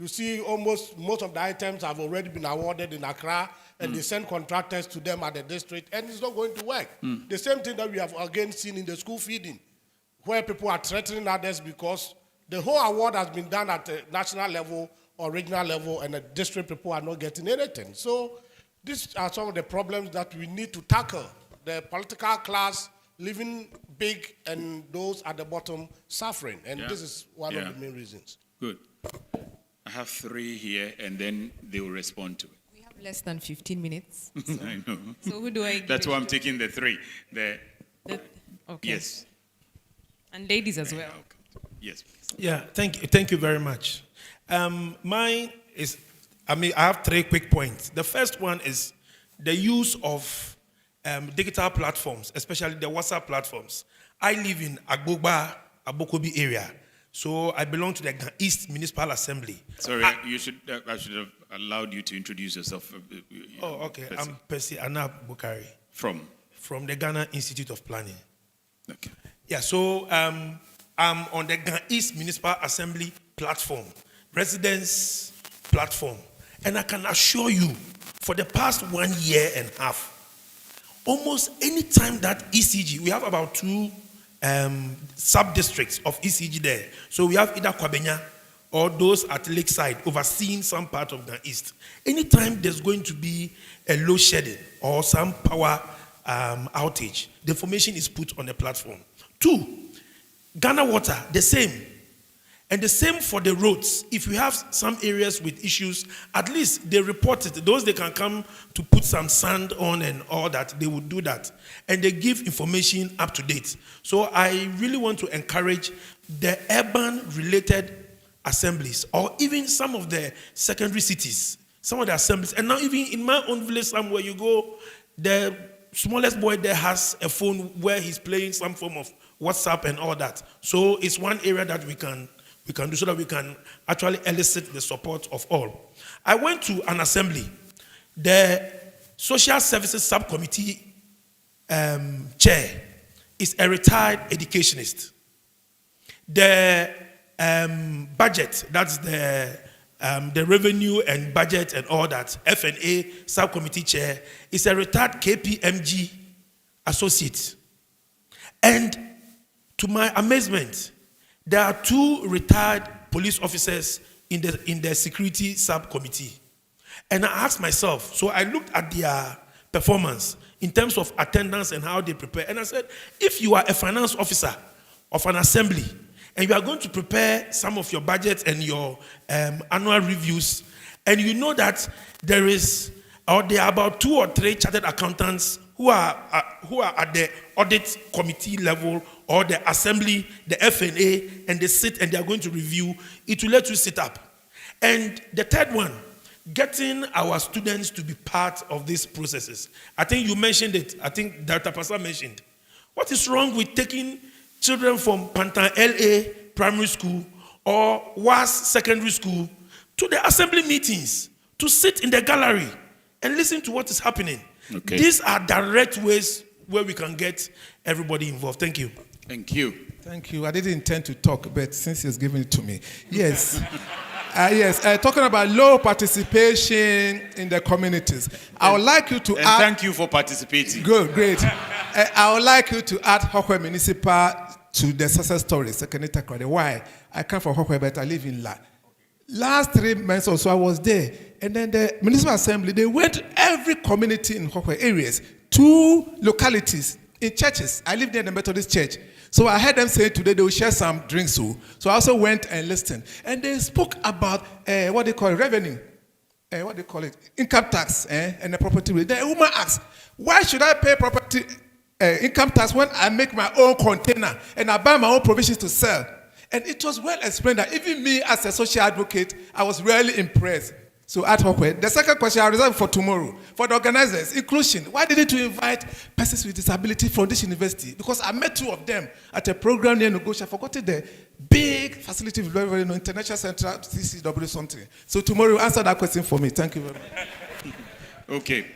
S7: You see, almost most of the items have already been awarded in Accra, and they send contractors to them at the district, and it's not going to work. The same thing that we have again seen in the school feeding, where people are threatening others because the whole award has been done at the national level or regional level, and the district people are not getting anything. So these are some of the problems that we need to tackle. The political class living big and those at the bottom suffering. And this is one of the main reasons.
S1: Good. I have 3 here, and then they will respond to it.
S8: We have less than 15 minutes. So,
S1: I know.
S8: so who do I give
S1: That's
S8: it
S1: why I'm
S8: to?
S1: taking the 3.
S8: Okay.
S1: Yes.
S8: And ladies as well.
S1: Yes, please.
S9: Yeah, thank you very much. Mine is, I have 3 quick points. The first one is the use of digital platforms, especially the WhatsApp platforms. I live in Agbogba, Abokobi area, so I belong to the East Municipal Assembly.
S1: Sorry, I should have allowed you to introduce yourself.
S9: Oh, okay. I'm Percy Anab Bukari. From the Ghana Institute of Planning.
S1: Okay.
S9: Yeah, so I'm on the Ghana East Municipal Assembly platform, residence platform. And I can assure you, for the past 1 year and a half, almost any time that ECG, we have about 2 sub-districts of ECG there. So we have either Kwabenya or those at Lakeside overseeing some part of the East. Anytime there's going to be a load shedding or some power outage, the information is put on the platform. 2, Ghana Water, the same. And the same for the roads. If we have some areas with issues, at least they report it. Those they can come to put some sand on and all that, they would do that. And they give information up to date. So I really want to encourage the urban-related assemblies, or even some of the secondary cities, some of the assemblies. And now even in my own village somewhere you go, the smallest boy there has a phone where he's playing some form of WhatsApp and all that. So it's one area that we can do so that we can actually elicit the support of all. I went to an assembly. The Social Services Subcommittee chair is a retired educationist. The budget, that's the revenue and budget and all that, F&A subcommittee chair, is a retired KPMG associate. And to my amazement, there are 2 retired police officers in the security subcommittee. And I asked myself, so I looked at their performance in terms of attendance and how they prepare. And I said, if you are a finance officer of an assembly and you are going to prepare some of your budgets and your annual reviews, and you know that there are about 2 or 3 chartered accountants who are at the audit committee level or the assembly, the F&A, and they sit and they are going to review, it will let you sit up. And the third one, getting our students to be part of these processes. I think you mentioned it. I think Dr. Pasa mentioned. What is wrong with taking children from Pantan LA primary school or WAS secondary school to the assembly meetings, to sit in the gallery and listen to what is happening? Okay. These are direct ways where we can get everybody involved. Thank you.
S1: Thank you.
S10: Thank you. I didn't intend to talk, but since he's given it to me. Yes. Yes. Talking about low participation in the communities. I would like you to add...
S1: thank you for participating.
S10: Good, great. I would like you to add Hokwe Municipal to the success story. Why? I come from Hokwe, but I live in La. Last 3 months or so, I was there. And then the municipal assembly, they went to every community in Hokwe areas, 2 localities, in churches. I lived there in the Methodist church. So I heard them say today they will share some drinks. So I also went and listened. And they spoke about what they call revenue. What they call it? Income tax and the property rate. The woman asked, why should I pay property income tax when I make my own container and I buy my own provisions to sell? And it was well explained that even me as a social advocate, I was really impressed. So ad hoc way. The second question I reserve for tomorrow. For the organizers, inclusion. Why didn't you invite persons with disability from this university? Because I met 2 of them at a program near Nogosha. I forgot the big facility, very International Central, CCW something. So tomorrow, answer that question for me. Thank you very much.
S1: Okay.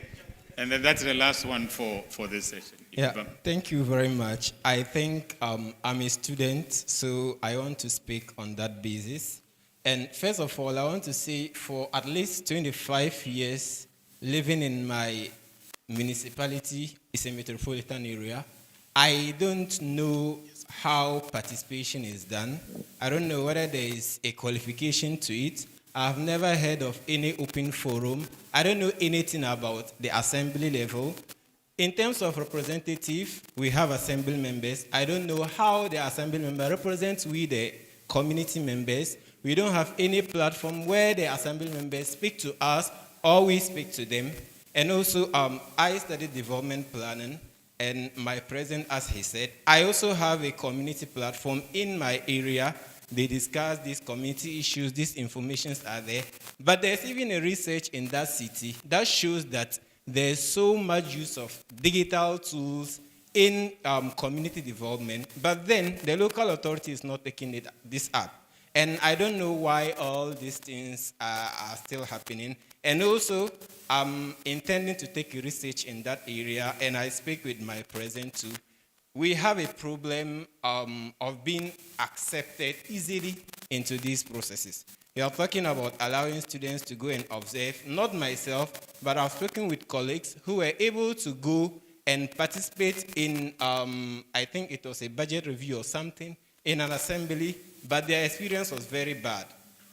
S1: And then that's the last one for this session.
S11: Yeah, thank you very much. I think I'm a student, so I want to speak on that basis. And first of all, I want to say for at least 25 years living in my municipality, it's a metropolitan area, I don't know how participation is done. I don't know whether there is a qualification to it. I've never heard of any open forum. I don't know anything about the assembly level. In terms of representative, we have assembly members. I don't know how the assembly member represents we, the community members. We don't have any platform where the assembly members speak to us or we speak to them. And also, I studied development planning, and my president, as he said, I also have a community platform in my area. They discuss these community issues, these informations are there. But there's even a research in that city that shows that there's so much use of digital tools in community development, but then the local authority is not taking this up. And I don't know why all these things are still happening. And also, I'm intending to take a research in that area, and I speak with my president too. We have a problem of being accepted easily into these processes. We are talking about allowing students to go and observe, not myself, but I've spoken with colleagues who were able to go and participate in, I think it was a budget review or something, in an assembly, but their experience was very bad.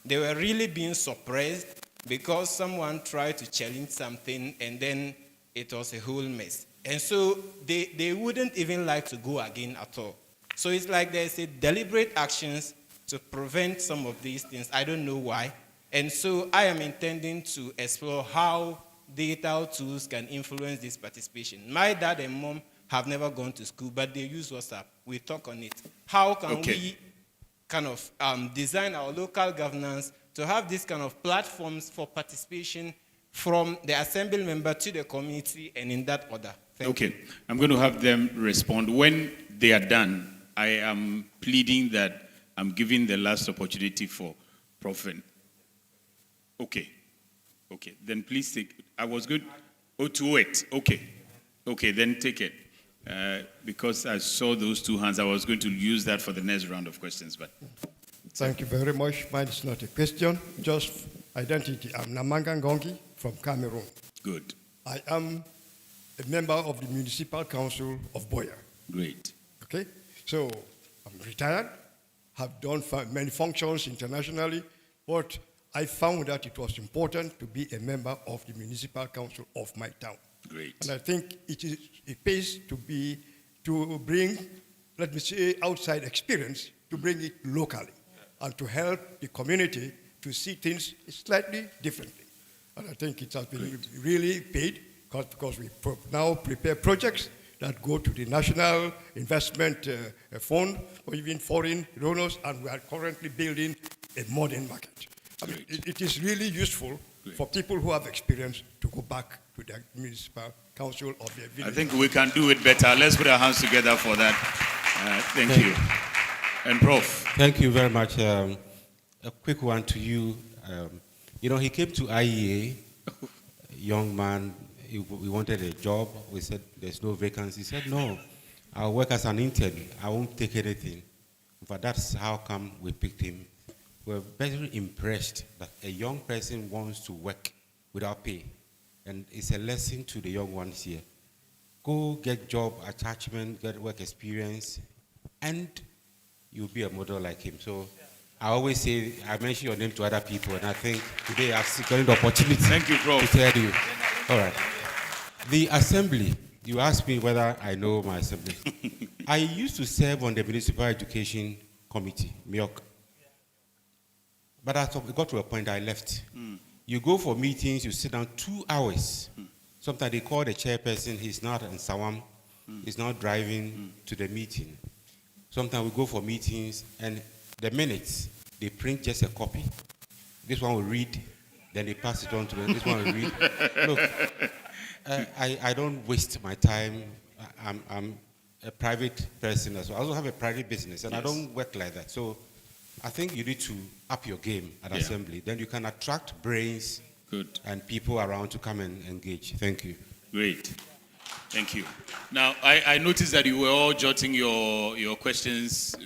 S11: They were really being suppressed because someone tried to challenge something and then it was a whole mess. And so they wouldn't even like to go again at all. So it's like there's a deliberate actions to prevent some of these things. I don't know why. And so I am intending to explore how digital tools can influence this participation. My dad and mom have never gone to school, but they use WhatsApp. We talk on it. How can we kind of design our local governance to have this kind of platforms for participation from the assembly member to the community and in that order? Thank you.
S1: I'm going to have them respond. When they are done, I am pleading that I'm giving the last opportunity for Prophet. Okay, then please take, I was good. Oh, to wait. Okay, then take it. Because I saw those two hands, I was going to use that for the next round of questions. But
S12: thank you very much. Mine is not a question, just identity. I'm Namanga Ngongi from Cameroon.
S1: Good.
S12: I am a member of the Municipal Council of Boya.
S1: Great.
S12: Okay, so I'm retired, have done many functions internationally, but I found that it was important to be a member of the Municipal Council of my town.
S1: Great.
S12: And I think it pays to bring, let me say, outside experience, to bring it locally, and to help the community to see things slightly differently. And I think it has been really paid, because we now prepare projects that go to the National Investment Fund, or even foreign donors, and we are currently building a modern market. I mean, it is really useful for people who have experience to go back to the municipal council of their village.
S1: I think we can do it better. Let's put our hands together for that. Thank you. And Prof.
S13: Thank you very much. A quick one to you. He came to IEA, young man, we wanted a job. We said, there's no vacancy. He said, no, I'll work as an intern. I won't take anything. But that's how come we picked him. We're very impressed that a young person wants to work without pay. And it's a lesson to the young ones here. Go get job attachment, get work experience, and you'll be a model like him. So I always say, I mention your name to other people, and I think today I've secured the opportunity to tell you. All right. The assembly, you asked me whether I know my assembly. I used to serve on the Municipal Education Committee, MIOC. But it got to a point I left. You go for meetings, you sit down 2 hours. Sometimes they call the chairperson, he's not in Sawam, he's not driving to the meeting. Sometimes we go for meetings, and the minutes, they print just a copy. This one will read, then they pass it on to this one will read. Look, I don't waste my time. I'm a private person as well. I also have a private business, and I don't work like that. So I think you need to up your game at assembly. Then you can attract brains and people around to come and engage. Thank you.
S1: Great. Thank you. Now, I noticed that you were all jotting your questions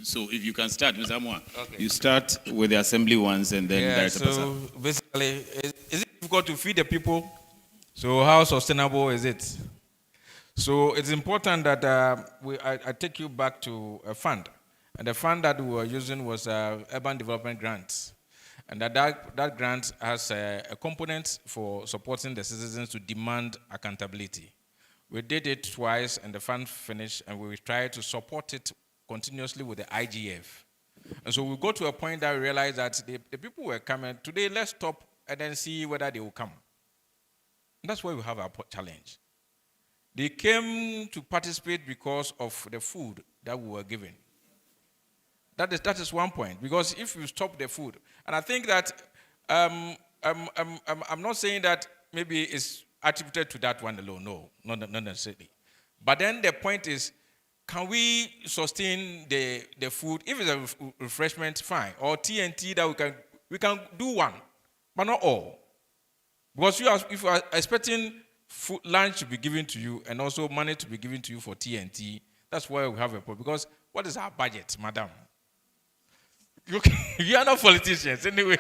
S1: So if you can start, Mr. Amwa,
S3: Okay.
S1: you start with the assembly ones and then
S3: Yeah,
S1: Director Pasa.
S3: so basically, is it difficult to feed the people? So how sustainable is it? So it's important that I take you back to a fund. And the fund that we were using was Urban Development Grants. And that grant has a component for supporting the citizens to demand accountability. We did it twice and the fund finished, and we tried to support it continuously with the IGF. And so we got to a point that we realized that the people were coming. Today, let's stop and then see whether they will come. And that's why we have our challenge. They came to participate because of the food that we were given. That is one point. Because if you stop the food, and I think that I'm not saying that maybe it's attributed to that one alone. No, not necessarily. But then the point is, can we sustain the food? If it's a refreshment, fine. Or TNT that we can do one, but not all. Because if you are expecting food, lunch to be given to you and also money to be given to you for TNT, that's why we have a problem. Because what is our budget, madam? You are not politicians anyway.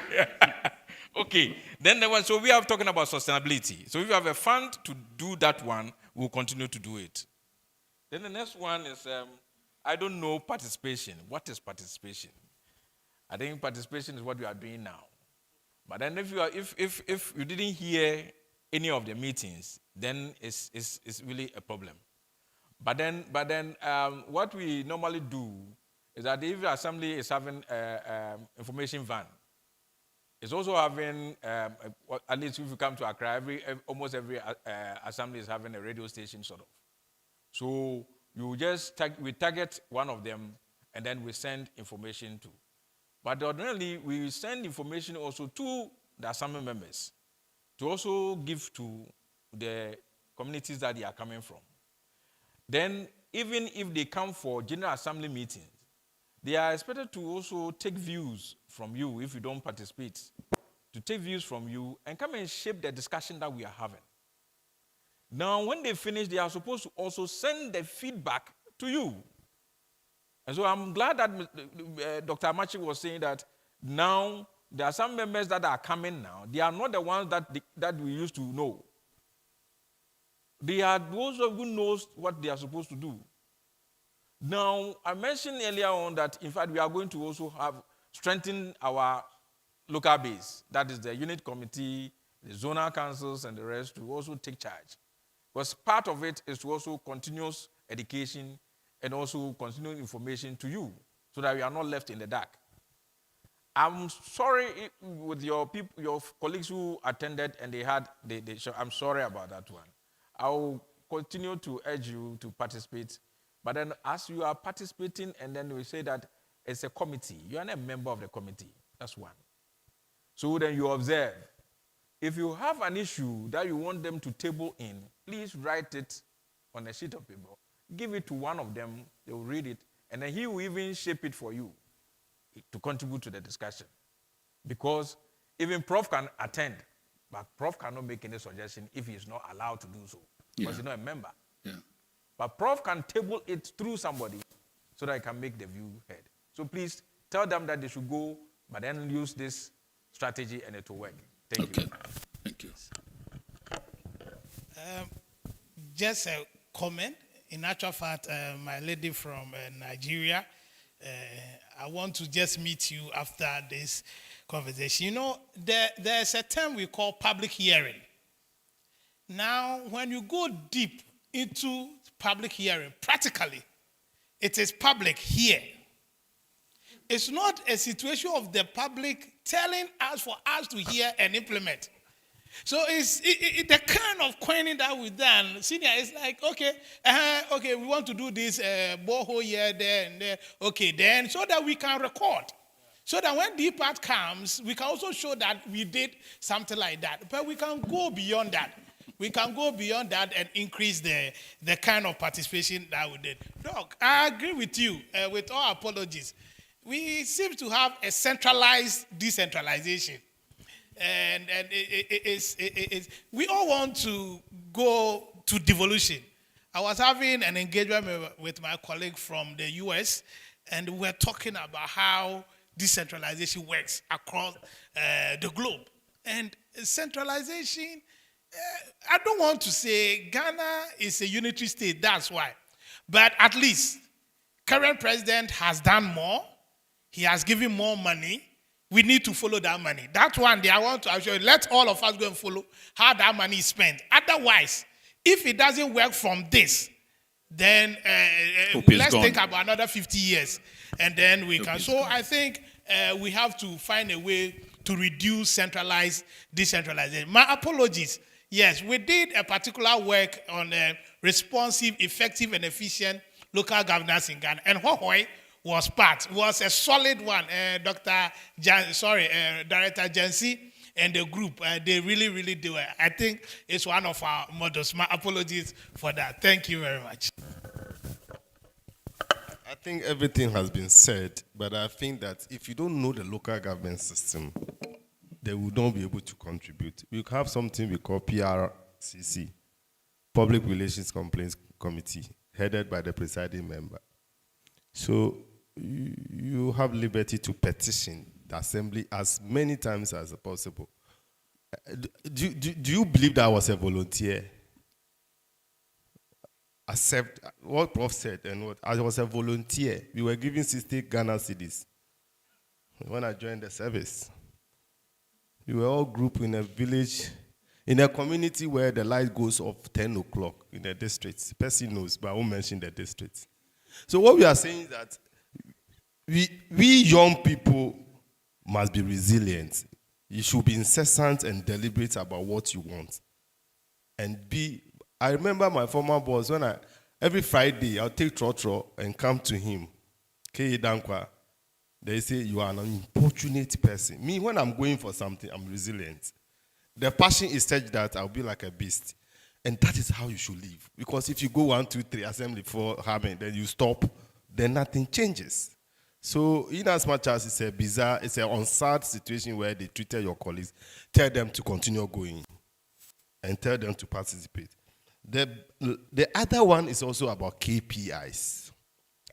S3: Okay. Then so we are talking about sustainability. So if you have a fund to do that one, we'll continue to do it. Then the next one is, I don't know participation. What is participation? I think participation is what we are doing now. But then if you didn't hear any of the meetings, then it's really a problem. But then what we normally do is that if the assembly is having information van, it's also having, at least if you come to Accra, almost every assembly is having a radio station sort of. So you just we target one of them and then we send information to. But ordinarily, we send information also to the assembly members to also give to the communities that they are coming from. Then, even if they come for General Assembly meetings, they are expected to also take views from you if you don't participate, to take views from you and come and shape the discussion that we are having. Now, when they finish, they are supposed to also send the feedback to you. And so I'm glad that Dr. Amachi was saying that now there are some members that are coming now. They are not the ones that we used to know. They are those who knows what they are supposed to do. Now, I mentioned earlier on that, in fact, we are going to also strengthen our local base. That is the unit committee, the zonal councils, and the rest to also take charge. Because part of it is to also continuous education and also continuous information to you so that we are not left in the dark. I'm sorry with your people, your colleagues who attended and they had the show. I'm sorry about that one. I will continue to urge you to participate. But then as you are participating and then we say that it's a committee, you are not a member of the committee. That's one. So then you observe. If you have an issue that you want them to table in, please write it on a sheet of paper. Give it to one of them, they will read it, and then he will even shape it for you to contribute to the discussion. Because even Prof can attend, but Prof cannot make any suggestion if he is not allowed to do so, because he's not a member.
S1: Yeah.
S3: But Prof can table it through somebody so that he can make the view heard. So please tell them that they should go, but then use this strategy and it will work. Thank you.
S1: Thank you.
S4: Just a comment. In actual fact, my lady from Nigeria, I want to just meet you after this conversation. You know, there's a term we call public hearing. Now, when you go deep into public hearing, practically, it is public here. It's not a situation of the public telling us for us to hear and implement. So it's the kind of coining that we've done. Senior is like, okay, we want to do this borehole here, there, and there. Okay, then, so that we can record. So that when the part comes, we can also show that we did something like that. But we can go beyond that. We can go beyond that and increase the kind of participation that we did. Doc, I agree with you, with all apologies. We seem to have a centralized decentralization. And we all want to go to devolution. I was having an engagement with my colleague from the US, and we're talking about how decentralization works across the globe. And centralization, I don't want to say Ghana is a unitary state, that's why. But at least, current president has done more. He has given more money. We need to follow that money. That one day I want to assure you, let all of us go and follow how that money is spent. Otherwise, if it doesn't work from this, then let's think about another 50 years. And then we can. So I think we have to find a way to reduce centralized decentralization. My apologies. Yes, we did a particular work on responsive, effective, and efficient local governance in Ghana. And Hohoi was a solid one. Director Jansi and the group, they really, really do it. I think it's one of our models. My apologies for that. Thank you very much.
S2: I think everything has been said, but I think that if you don't know the local government system, they will not be able to contribute. We have something we call PRCC, Public Relations Complaints Committee, headed by the presiding member. So you have liberty to petition the assembly as many times as possible. Do you believe that I was a volunteer? Accept what Prof said and what I was a volunteer. We were given 60 Ghana cedis when I joined the service. We were all grouped in a village, in a community where the light goes off 10 o'clock in the district. The person knows, but I won't mention the district. So what we are saying is that we young people must be resilient. You should be incessant and deliberate about what you want. And I remember my former boss, when every Friday, I'll take Trotro and come to him. K. Dankwa. They say, you are an importunate person. Me, when I'm going for something, I'm resilient. The passion is such that I'll be like a beast. And that is how you should live. Because if you go 1, 2, 3, assembly for having, then you stop, then nothing changes. So in as much as it's a bizarre, it's an unsad situation where they treated your colleagues, tell them to continue going and tell them to participate. The other one is also about KPIs.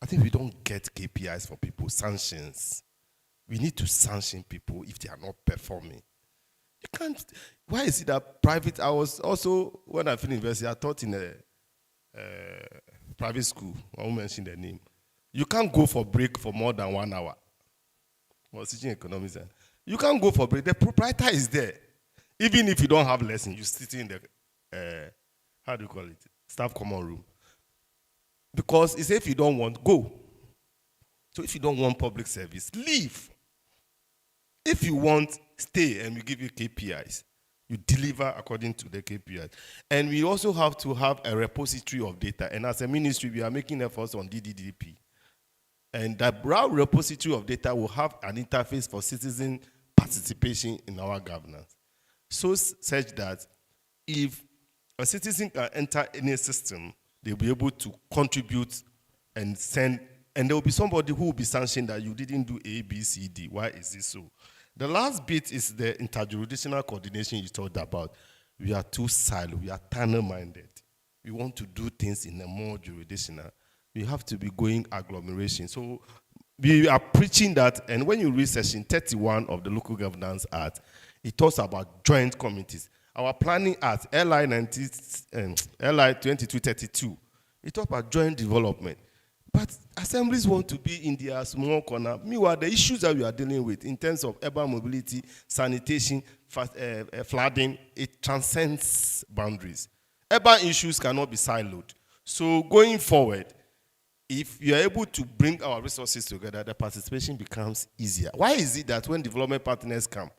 S2: I think we don't get KPIs for people, sanctions. We need to sanction people if they are not performing. You can't. Why is it that private? I was also, when I finished university, I taught in a private school. I won't mention the name. You can't go for break for more than 1 hour. I was teaching economics. You can't go for break. The proprietor is there. Even if you don't have lesson, you sit in the, how do you call it? Staff common room. Because it's if you don't want, go. So if you don't want public service, leave. If you want, stay, and we give you KPIs. You deliver according to the KPIs. And we also have to have a repository of data. And as a ministry, we are making efforts on DDDP. And that repository of data will have an interface for citizen participation in our governance. So such that if a citizen can enter any system, they'll be able to contribute and send, and there will be somebody who will be sanctioned that you didn't do A, B, C, D. Why is this so? The last bit is the interjurisdictional coordination you talked about. We are too siloed. We are tunnel-minded. We want to do things in a more jurisdictional. We have to be going agglomeration. So we are preaching that, and when you read section 31 of the Local Governance Act, it talks about joint committees. Our planning act, LI 2232, it talks about joint development. But assemblies want to be in their small corner. Meanwhile, the issues that we are dealing with in terms of urban mobility, sanitation, flooding, it transcends boundaries. Urban issues cannot be siloed. So going forward, if you are able to bring our resources together, the participation becomes easier. Why is it that when development partners come,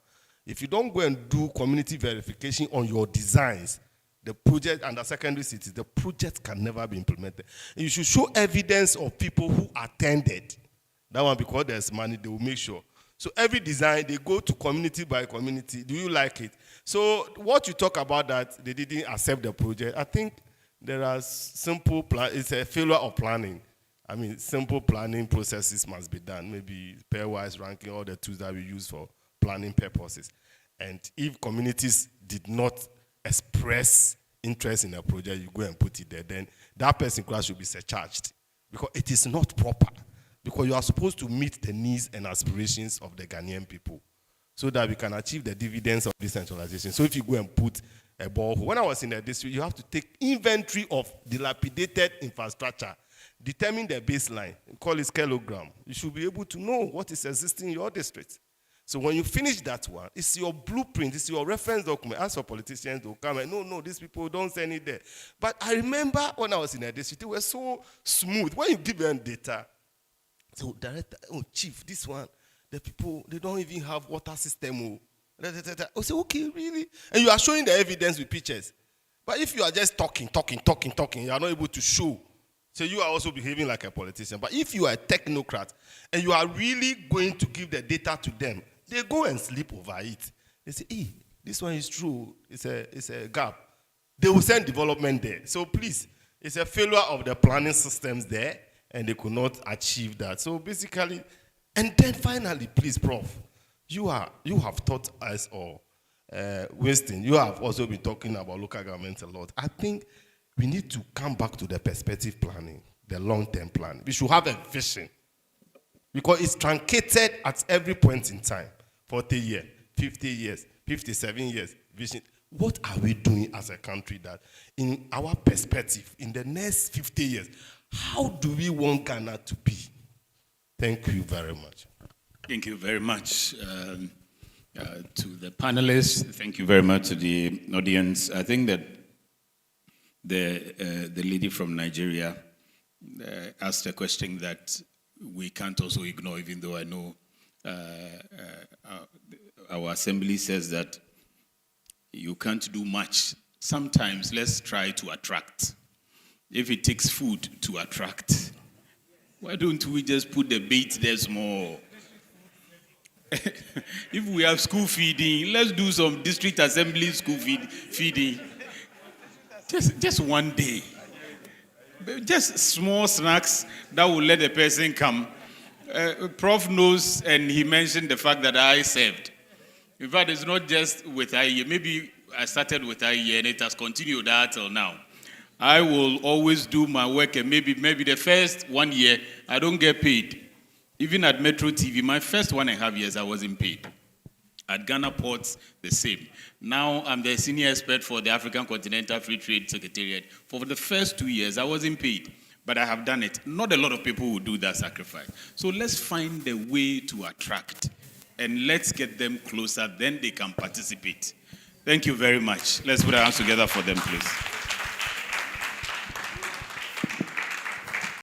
S2: if you don't go and do community verification on your designs, the project and the secondary cities, the project can never be implemented. And you should show evidence of people who attended. That one, because there's money, they will make sure. So every design, they go to community by community. Do you like it? So what you talk about that they didn't accept the project, I think there are simple plan. It's a failure of planning. I mean, simple planning processes must be done. Maybe pairwise ranking, all the tools that we use for planning purposes. And if communities did not express interest in a project, you go and put it there, then that person should be surcharged because it is not proper. Because because you are supposed to meet the needs and aspirations of the Ghanaian people so that we can achieve the dividends of decentralization. So if you go and put a borehole, when I was in the district, you have to take inventory of dilapidated infrastructure, determine the baseline, call it kilogram. You should be able to know what is existing in your district. So when you finish that one, it's your blueprint, it's your reference document. As for politicians, they'll come and, no, these people don't send it there. But I remember when I was in the district, it was so smooth. When you give them data, so director, chief, this one, the people, they don't even have water system. I say, okay, really? And you are showing the evidence with pictures. But if you are just talking, you are not able to show. So you are also behaving like a politician. But if you are a technocrat and you are really going to give the data to them, they go and sleep over it. They say, hey, this one is true. It's a gap. They will send development there. So please, it's a failure of the planning systems there, and they could not achieve that. So basically, and then finally, please, Prof, you have taught us all, Winston, you have also been talking about local government a lot. I think we need to come back to the perspective planning, the long-term plan. We should have a vision because it's truncated at every point in time. 40 years, 50 years, 57 years, vision. What are we doing as a country that in our perspective, in the next 50 years, how do we want Ghana to be? Thank you very much.
S1: Thank you very much to the panelists. Thank you very much to the audience. I think that the lady from Nigeria asked a question that we can't also ignore, even though I know our assembly says that you can't do much. Sometimes let's try to attract. If it takes food to attract, why don't we just put the bait there small? If we have school feeding, let's do some district assembly school feeding. Just one day. Just small snacks that will let the person come. Prof knows, and he mentioned the fact that I served. In fact, it's not just with IE. Maybe I started with IE and it has continued that till now. I will always do my work, and maybe the first 1 year, I don't get paid. Even at Metro TV, my first 1.5 years, I wasn't paid. At Ghana Ports, the same. Now, I'm the senior expert for the African Continental Free Trade Secretariat. For the first 2 years, I wasn't paid, but I have done it. Not a lot of people will do that sacrifice. So let's find a way to attract, and let's get them closer, then they can participate. Thank you very much. Let's put our hands together for them, please.